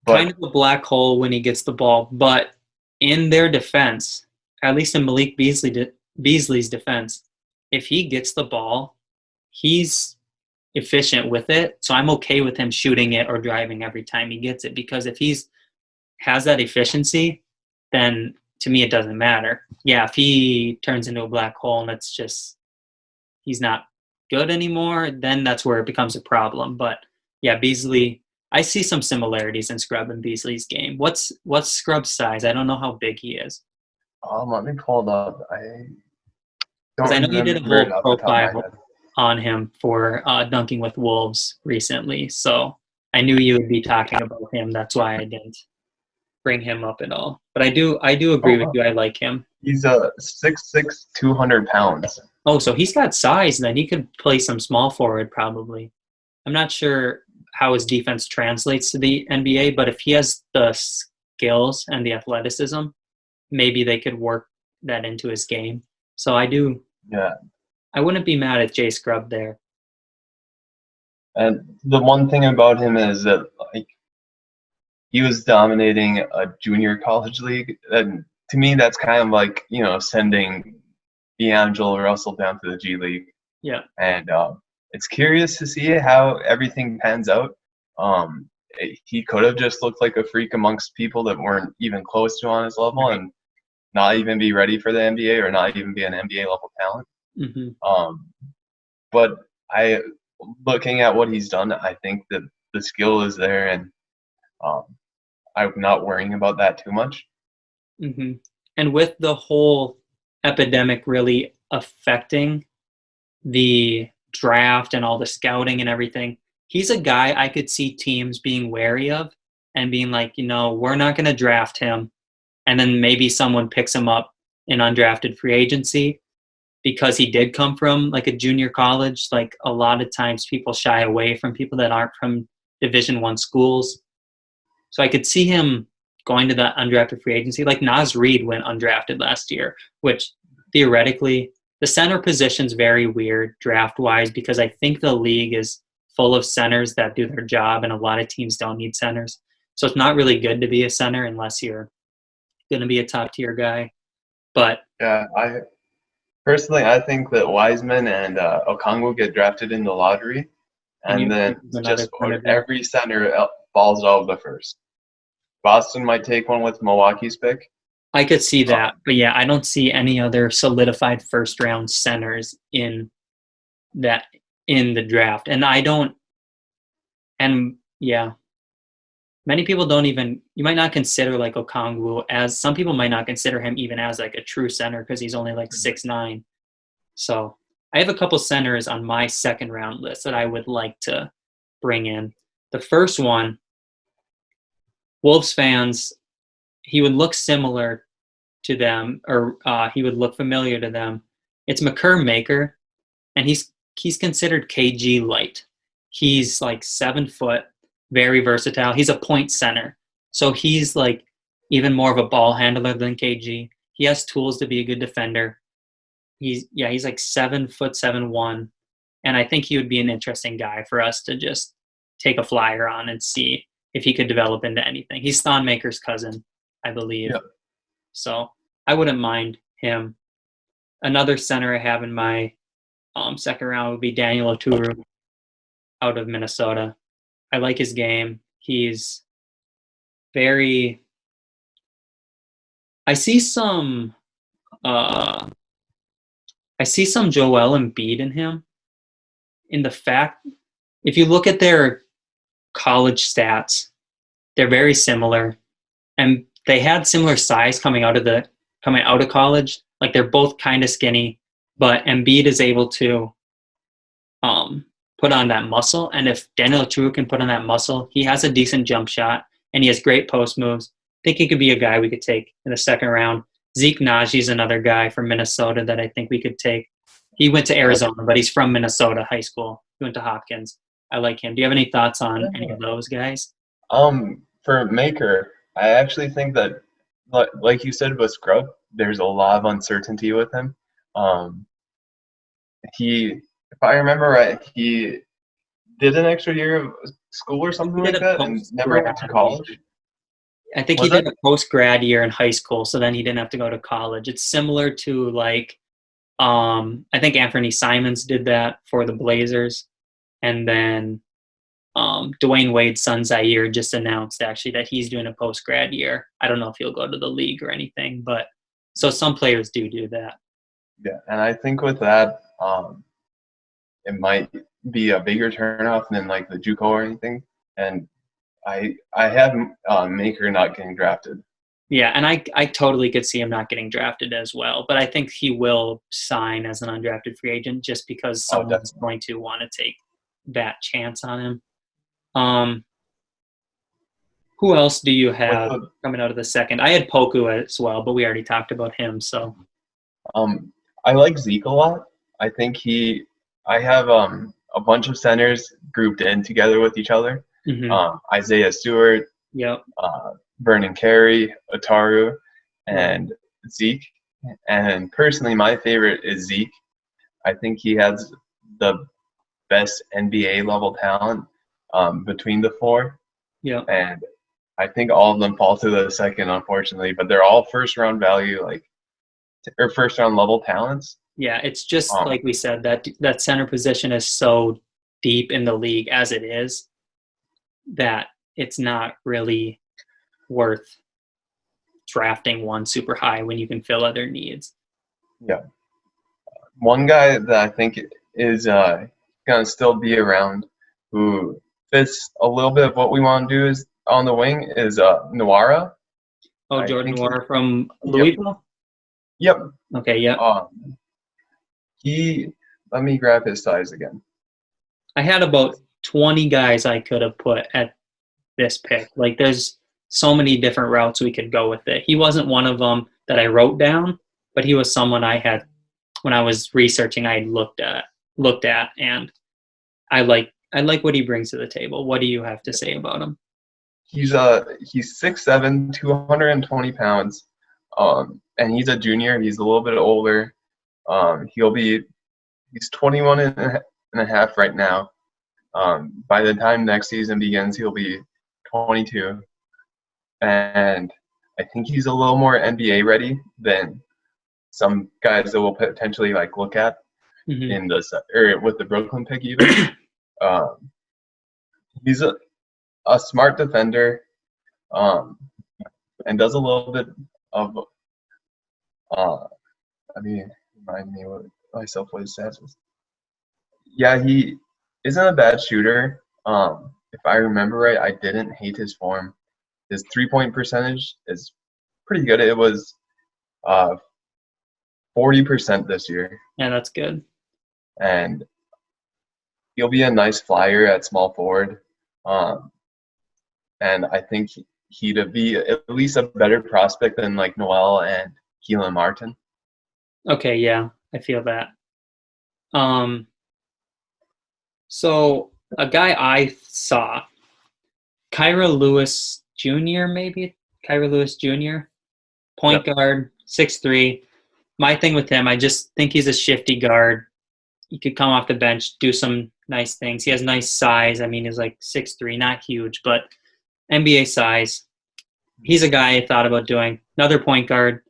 kind of a black hole when he gets the ball, but in their defense, at least in Malik Beasley's defense, if he gets the ball, he's efficient with it. So I'm okay with him shooting it or driving every time he gets it, because if he's has that efficiency, then to me it doesn't matter. Yeah, if he turns into a black hole and it's just he's not good anymore, then that's where it becomes a problem. But yeah, Beasley, I see some similarities in Scrub and Beasley's game. What's Scrub's size? I don't know how big he is. let me pull it up. I Because I don't know you did a remember it whole off the top of my profile head. on him for Dunking with Wolves recently. So I knew you would be talking about him. That's why I didn't bring him up at all. But I do agree with you. I like him. He's 6'6", 200 pounds. Oh, so he's got size then. He could play some small forward probably. I'm not sure how his defense translates to the NBA, but if he has the skills and the athleticism, maybe they could work that into his game. So I wouldn't be mad at Jay Scrub there. And the one thing about him is that like he was dominating a junior college league, and to me that's kind of like sending D'Angelo Russell down to the G League. Yeah. And it's curious to see how everything pans out. He could have just looked like a freak amongst people that weren't even close to on his level, and not even be ready for the NBA or not even be an NBA level talent. Mm-hmm. But looking at what he's done, I think that the skill is there, and I'm not worrying about that too much. Mm-hmm. And with the whole epidemic really affecting the draft and all the scouting and everything, he's a guy I could see teams being wary of and being like, we're not going to draft him. And then maybe someone picks him up in undrafted free agency because he did come from like a junior college. Like a lot of times people shy away from people that aren't from Division I schools. So I could see him going to that undrafted free agency. Like Naz Reid went undrafted last year, which theoretically the center position's very weird draft-wise because I think the league is full of centers that do their job and a lot of teams don't need centers. So it's not really good to be a center unless you're going to be a top-tier guy. But Yeah, I think that Wiseman and Okongwu get drafted in the lottery, and and you then another just center there. every center falls out of the first. Boston might take one with Milwaukee's pick. I could see Um, that, but yeah, I don't see any other solidified first round centers that in the draft, and I don't. And yeah, many people don't even. You might not consider like Okongwu as some people might not consider him even as like a true center because he's only like 6'9". So I have a couple centers on my second round list that I would like to bring in. The first one, Wolves fans, he would look similar to them, or he would look familiar to them. It's McCurr Maker, and he's considered KG light. He's like 7 foot, very versatile. He's a point center, so he's like even more of a ball handler than KG. He has tools to be a good defender. He's like 7 foot 7'1", and I think he would be an interesting guy for us to just take a flyer on and see if he could develop into anything. He's Thonmaker's cousin, I believe. Yep. So I wouldn't mind him. Another center I have in my second round would be Daniel Oturu out of Minnesota. I like his game. He's very. I see some. I see some Joel Embiid in him. In the fact, if you look at their college stats, they're very similar, and they had similar size coming out of college. Like they're both kind of skinny, but Embiid is able to put on that muscle. And if Daniel Oturu can put on that muscle, he has a decent jump shot and he has great post moves. I think he could be a guy we could take in the second round. Zeke Naji is another guy from Minnesota that I think we could take. He went to Arizona, but he's from Minnesota high school. He went to Hopkins. I like him. Do you have any thoughts on any of those guys? For Maker, I actually think that, like you said with Scrub, there's a lot of uncertainty with him. If I remember right, he did an extra year of school or something like that and never went to college. I think he did a post-grad year in high school, so then he didn't have to go to college. It's similar to like, I think Anthony Simons did that for the Blazers, and then Dwayne Wade's son Zaire just announced actually that he's doing a post-grad year. I don't know if he'll go to the league or anything, but so some players do that. Yeah, and I think with that, it might be a bigger turnoff than like the JUCO or anything. And I have Maker not getting drafted. Yeah, and I totally could see him not getting drafted as well. But I think he will sign as an undrafted free agent just because someone's going to want to take that chance on him. Who else do you have coming out of the second? I had Poku as well, but we already talked about him. So, I like Zeke a lot. I think I have a bunch of centers grouped in together with each other. Mm-hmm. Isaiah Stewart, yep. Vernon Carey, Ataru, and Zeke. And personally, my favorite is Zeke. I think he has the best NBA level talent between the four. Yeah. And I think all of them fall to the second, unfortunately, but they're all first round value, or first round level talents. Yeah, it's just like we said, that center position is so deep in the league as it is that it's not really worth drafting one super high when you can fill other needs. Yeah. One guy that I think is going to still be around who fits a little bit of what we want to do is on the wing is Nwara. Oh, Jordan Nwara from Louisville? Yep. Okay, yep. Let me grab his size again. I had about 20 guys I could have put at this pick. Like, there's so many different routes we could go with it. He wasn't one of them that I wrote down, but he was someone I had, when I was researching, I looked at, and I like what he brings to the table. What do you have to say about him? He's 6'7", 220 pounds, and he's a junior. He's a little bit older. He's 21 and a half right now. By the time next season begins, he'll be 22. And I think he's a little more NBA ready than some guys that we'll potentially like look at Mhm. in the or with the Brooklyn pick even. Um, he's a smart defender, um, and does a little bit of uh, I mean, remind me what myself what his stats was. Yeah, he isn't a bad shooter. If I remember right, I didn't hate his form. His 3-point percentage is pretty good. It was uh 40% this year, Yeah, that's good. and he'll be a nice flyer at small forward. Um, and I think he'd be at least a better prospect than like Noel and Keelan Martin. Okay, yeah, I feel that. Um, so a guy I saw, Kyra Lewis Jr. maybe Kyra Lewis Jr. Point Yep. guard, 6'3". My thing with him, I just think he's a shifty guard. He could come off the bench, do some nice things. He has nice size. I mean, he's like 6'3", not huge, but NBA size. He's a guy I thought about doing. Another point guard.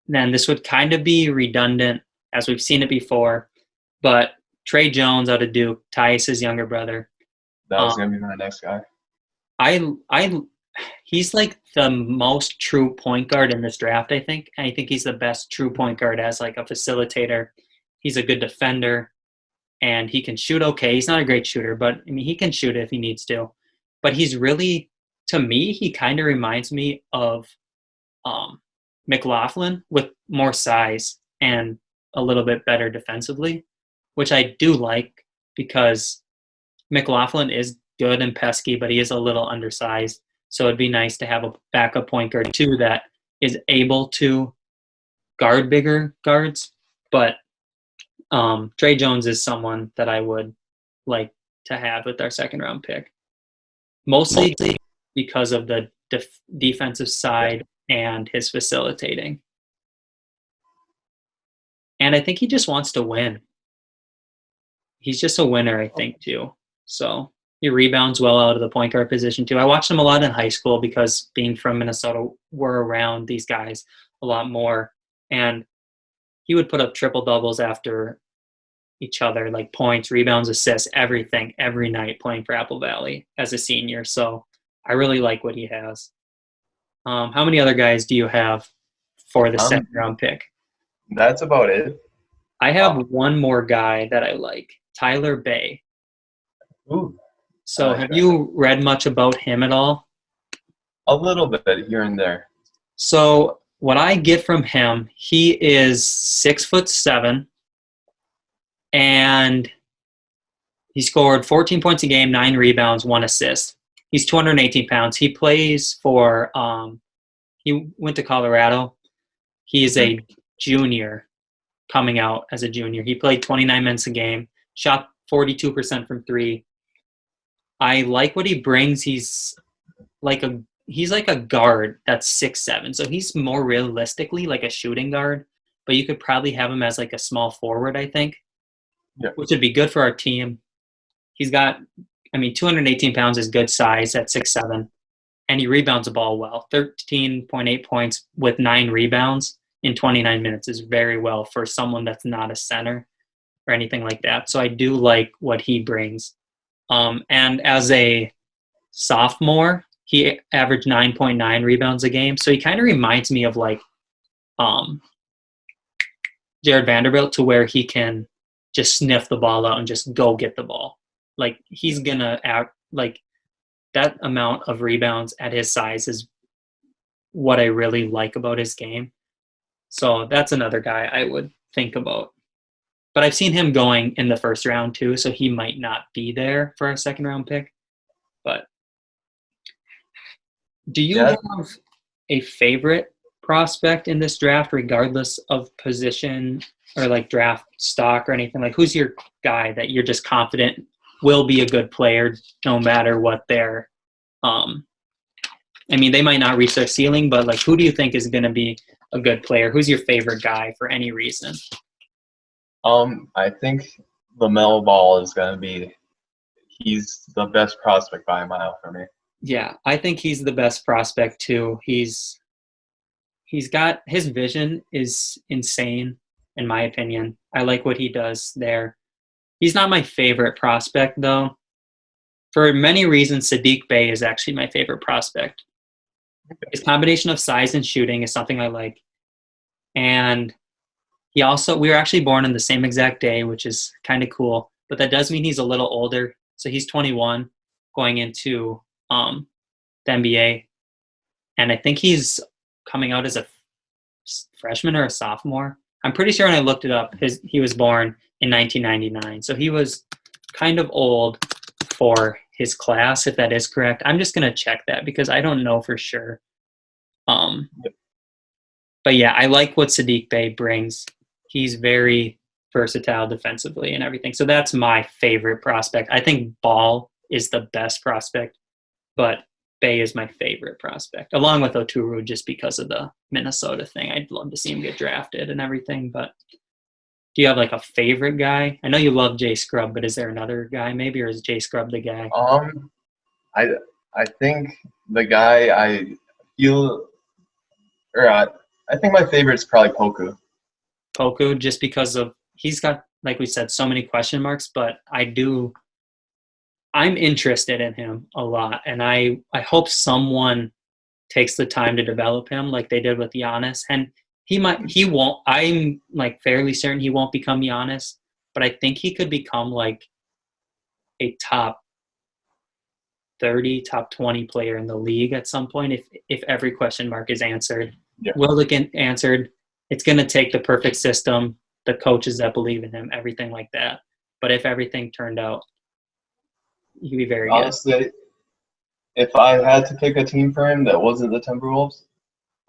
Then this would kind of be redundant, as we've seen it before, but Trey Jones out of Duke, Tyus's younger brother. That was Um, gonna be my next guy. I he's like the most true point guard in this draft, I think. I think he's the best true point guard as like a facilitator. He's a good defender and he can shoot okay. He's not a great shooter, but I mean he can shoot if he needs to. But he's really, to me, he kind of reminds me of McLaughlin with more size and a little bit better defensively, which I do like because McLaughlin is good and pesky, but he is a little undersized. So it'd be nice to have a backup point guard too that is able to guard bigger guards. But Trey Jones is someone that I would like to have with our second round pick, mostly because of the defensive side and his facilitating. And I think he just wants to win. He's just a winner, I think, too. So he rebounds well out of the point guard position, too. I watched him a lot in high school because being from Minnesota, we're around these guys a lot more. And he would put up triple doubles after each other, like points, rebounds, assists, everything, every night playing for Apple Valley as a senior. So I really like what he has. How many other guys do you have for the second round pick? That's about it. I have one more guy that I like, Tyler Bay. Ooh, So like have that. you read much about him at all? A little bit here and there. So what I get from him, he is 6'7", and he scored 14 points a game, 9 rebounds, 1 assist. He's 218 pounds. He plays for he went to Colorado. He is a junior coming out as a junior. He played 29 minutes a game, shot 42% from 3. I like what he brings. He's like a guard that's 6'7", so he's more realistically like a shooting guard, but you could probably have him as like a small forward, I think, which would be good for our team. He's got, 218 pounds is good size at 6'7", and he rebounds the ball well. 13.8 points with 9 rebounds in 29 minutes is very well for someone that's not a center or anything like that. So I do like what he brings. And as a sophomore, he averaged 9.9 rebounds a game. So he kind of reminds me of like Jared Vanderbilt, to where he can just sniff the ball out and just go get the ball. Like he's gonna act like that amount of rebounds at his size is what I really like about his game. So that's another guy I would think about. But I've seen him going in the first round too, so he might not be there for a second round pick. But do you have a favorite prospect in this draft, regardless of position or like draft stock or anything? Like, who's your guy that you're just confident will be a good player no matter what their they might not reach their ceiling, but like, who do you think is going to be a good player? Who's your favorite guy for any reason? I think LaMelo Ball is going to be – he's the best prospect by a mile for me. Yeah, I think he's the best prospect too. He's his vision is insane, in my opinion. I like what he does there. He's not my favorite prospect, though. For many reasons, Sadiq Bey is actually my favorite prospect. His combination of size and shooting is something I like. And we were actually born on the same exact day, which is kind of cool. But that does mean he's a little older. So he's 21 going into the NBA. And I think he's coming out as a freshman or a sophomore. I'm pretty sure when I looked it up, he was born in 1999. So he was kind of old for his class, if that is correct. I'm just going to check that because I don't know for sure. But yeah, I like what Sadiq Bey brings. He's very versatile defensively and everything. So that's my favorite prospect. I think Ball is the best prospect, but Bey is my favorite prospect, along with Oturu, just because of the Minnesota thing. I'd love to see him get drafted and everything. But do you have like a favorite guy? I know you love Jay Scrubb, but is there another guy maybe, or is Jay Scrubb the guy? I think the guy I feel, or I think my favorite is probably Poku. Poku, just because of he's got, like we said, so many question marks, but I'm interested in him a lot, and I hope someone takes the time to develop him like they did with Giannis. And he won't. I'm like fairly certain he won't become Giannis, but I think he could become like a top 30, top 20 player in the league at some point if every question mark is answered. Yeah. Will it get answered? It's going to take the perfect system, the coaches that believe in him, everything like that. But if everything turned out, he'd be very Honestly, if I had to pick a team for him that wasn't the Timberwolves,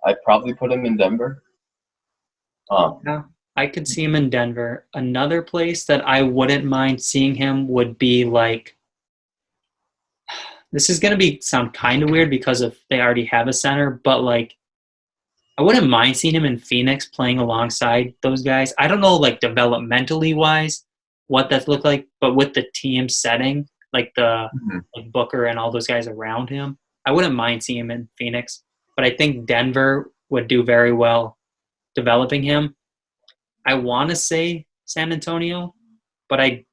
I'd probably put him in Denver. Yeah, I could see him in Denver. Another place that I wouldn't mind seeing him would be like, this is going to sound kind of weird because they already have a center, but like, I wouldn't mind seeing him in Phoenix playing alongside those guys. I don't know, like developmentally wise, what that looked like, but with the team setting, like like Booker and all those guys around him, I wouldn't mind seeing him in Phoenix. But I think Denver would do very well developing him. I want to say San Antonio, but I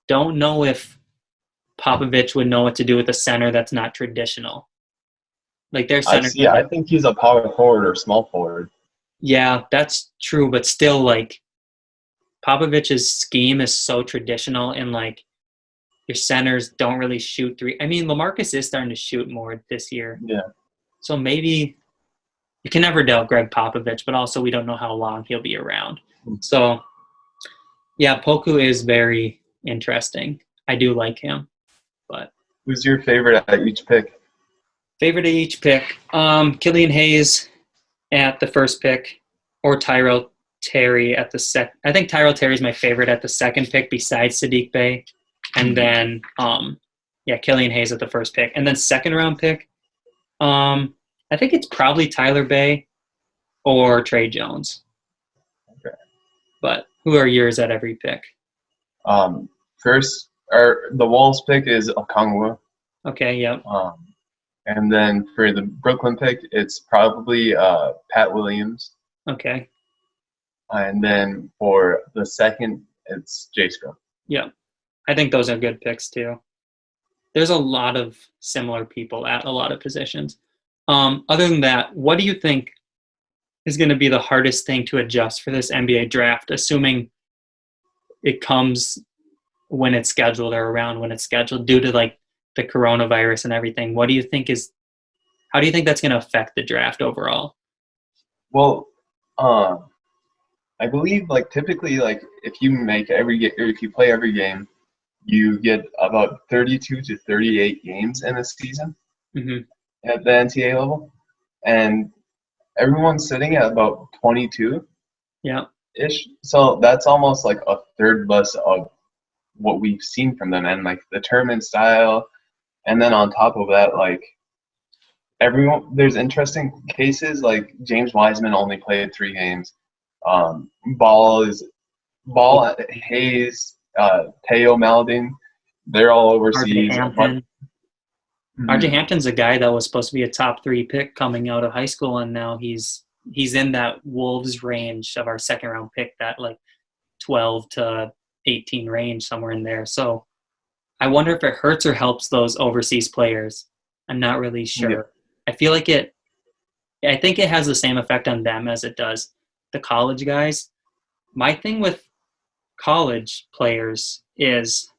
don't know if Popovich would know what to do with a center that's not traditional. Like their center. I think he's a power forward or small forward. Yeah, that's true, but still, like Popovich's scheme is so traditional, and like your centers don't really shoot three. I mean, LaMarcus is starting to shoot more this year. Yeah. So maybe you can never doubt Greg Popovich, but also we don't know how long he'll be around. So yeah, Poku is very interesting. I do like him. But who's your favorite at each pick? Favorite at each pick. Killian Hayes at the first pick, or Tyrell Terry at the second. I think Tyrell Terry is my favorite at the second pick besides Sadiq Bey. And then Killian Hayes at the first pick. And then second round pick, I think it's probably Tyler Bey or Trey Jones. Okay. But who are yours at every pick? First, the Wolves pick is Okongwu. Okay, yep. And then for the Brooklyn pick, it's probably Pat Williams. Okay. And then for the second, it's Jay Scrubb. Yeah. I think those are good picks too. There's a lot of similar people at a lot of positions. Other than that, what do you think is going to be the hardest thing to adjust for this NBA draft, assuming it comes when it's scheduled or around when it's scheduled due to like the coronavirus and everything? How do you think that's going to affect the draft overall? Well, I believe like typically like if you play every game, you get about 32 to 38 games in a season at the NCAA level, and everyone's sitting at about 22. Yeah. Ish. So that's almost like a third less of what we've seen from them, and like the tournament style. And then on top of that, like there's interesting cases like James Wiseman only played 3 games. Ball, Hayes, Teo Maledon, they're all overseas. RJ Hampton's a guy that was supposed to be a top 3 pick coming out of high school, and now he's he's in that Wolves range of our second round pick, that like 12 to 18 range, somewhere in there. So I wonder if it hurts or helps those overseas players. I'm not really sure. Yeah. I feel like I think it has the same effect on them as it does the college guys. My thing with college players is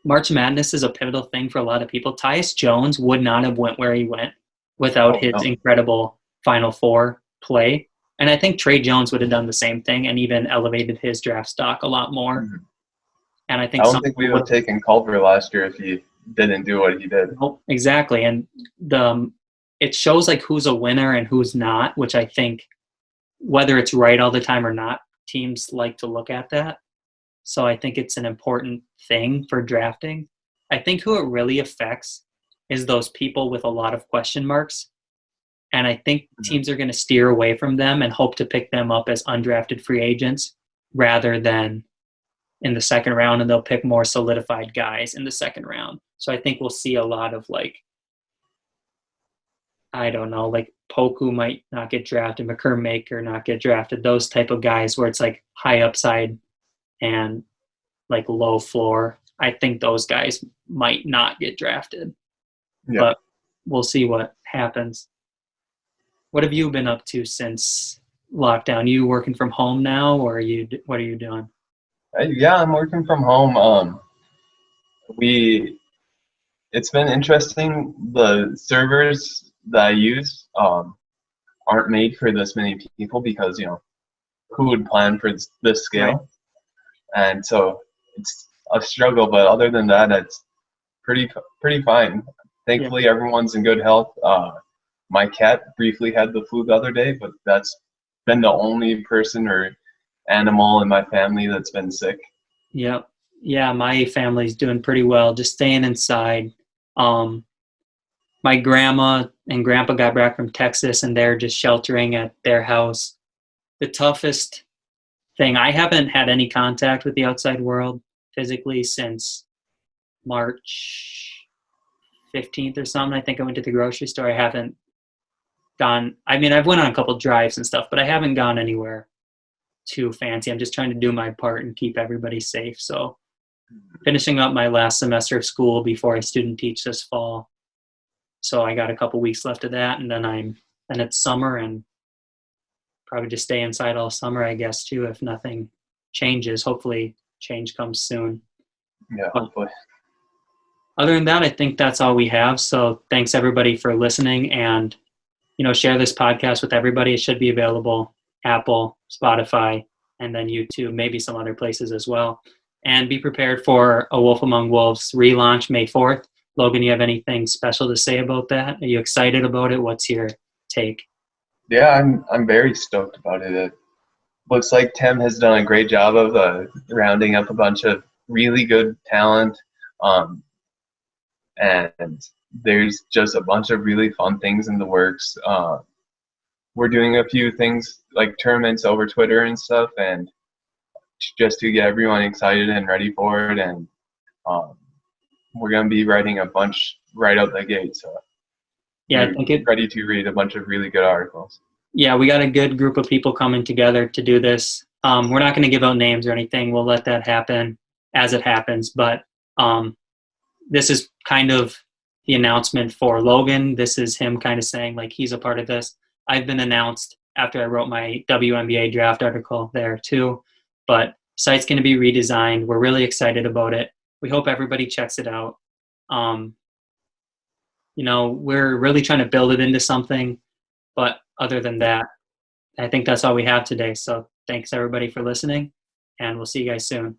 March Madness is a pivotal thing for a lot of people. Tyus Jones would not have went where he went without Oh, his no. incredible Final Four play. And I think Trey Jones would have done the same thing and even elevated his draft stock a lot more. Mhm. And I I think don't some think we people would have taken Culver last year if he didn't do what he did. Nope, exactly. And it shows like who's a winner and who's not, which I think, whether it's right all the time or not, teams like to look at that. So I think it's an important thing for drafting. I think who it really affects is those people with a lot of question marks. And I think teams are going to steer away from them and hope to pick them up as undrafted free agents rather than in the second round, and they'll pick more solidified guys in the second round. So I think we'll see a lot of like, I don't know, like Poku might not get drafted, McCurmaker not get drafted, those type of guys where it's like high upside and like low floor. I think those guys might not get drafted, Yeah. but we'll see what happens. What have you been up to since lockdown? You working from home now, or what are you doing? Yeah, I'm working from home. It's been interesting. The servers that I use aren't made for this many people because who would plan for this scale? Right. And so it's a struggle. But other than that, it's pretty fine. Thankfully, everyone's in good health. My cat briefly had the flu the other day, but that's been the only person or animal in my family that's been sick. Yep. Yeah, my family's doing pretty well, just staying inside. My grandma and grandpa got back from Texas, and they're just sheltering at their house. The toughest thing, I haven't had any contact with the outside world physically since March 15th or something. I think I went to the grocery store. I haven't gone, I mean, I've went on a couple drives and stuff, but I haven't gone anywhere too fancy. I'm just trying to do my part and keep everybody safe. So finishing up my last semester of school before I student teach this fall. So I got a couple weeks left of that, and then it's summer, and probably just stay inside all summer, I guess, too, if nothing changes. Hopefully change comes soon. Yeah, hopefully. Other than that, I think that's all we have. So thanks everybody for listening, and share this podcast with everybody. It should be available Apple, Spotify, and then YouTube, maybe some other places as well. And be prepared for A Wolf Among Wolves relaunch May 4th. Logan, you have anything special to say about that? Are you excited about it? What's your take? Yeah, I'm very stoked about it. It looks like Tim has done a great job of rounding up a bunch of really good talent, and there's just a bunch of really fun things in the works. We're doing a few things like tournaments over Twitter and stuff, and just to get everyone excited and ready for it. And we're going to be writing a bunch right out the gate. So yeah, I think ready to read a bunch of really good articles. Yeah, we got a good group of people coming together to do this. We're not going to give out names or anything. We'll let that happen as it happens. But this is kind of the announcement for Logan. This is him kind of saying like he's a part of this. I've been announced after I wrote my WNBA draft article there too. But site's going to be redesigned. We're really excited about it. We hope everybody checks it out. We're really trying to build it into something. But other than that, I think that's all we have today. So thanks everybody for listening, and we'll see you guys soon.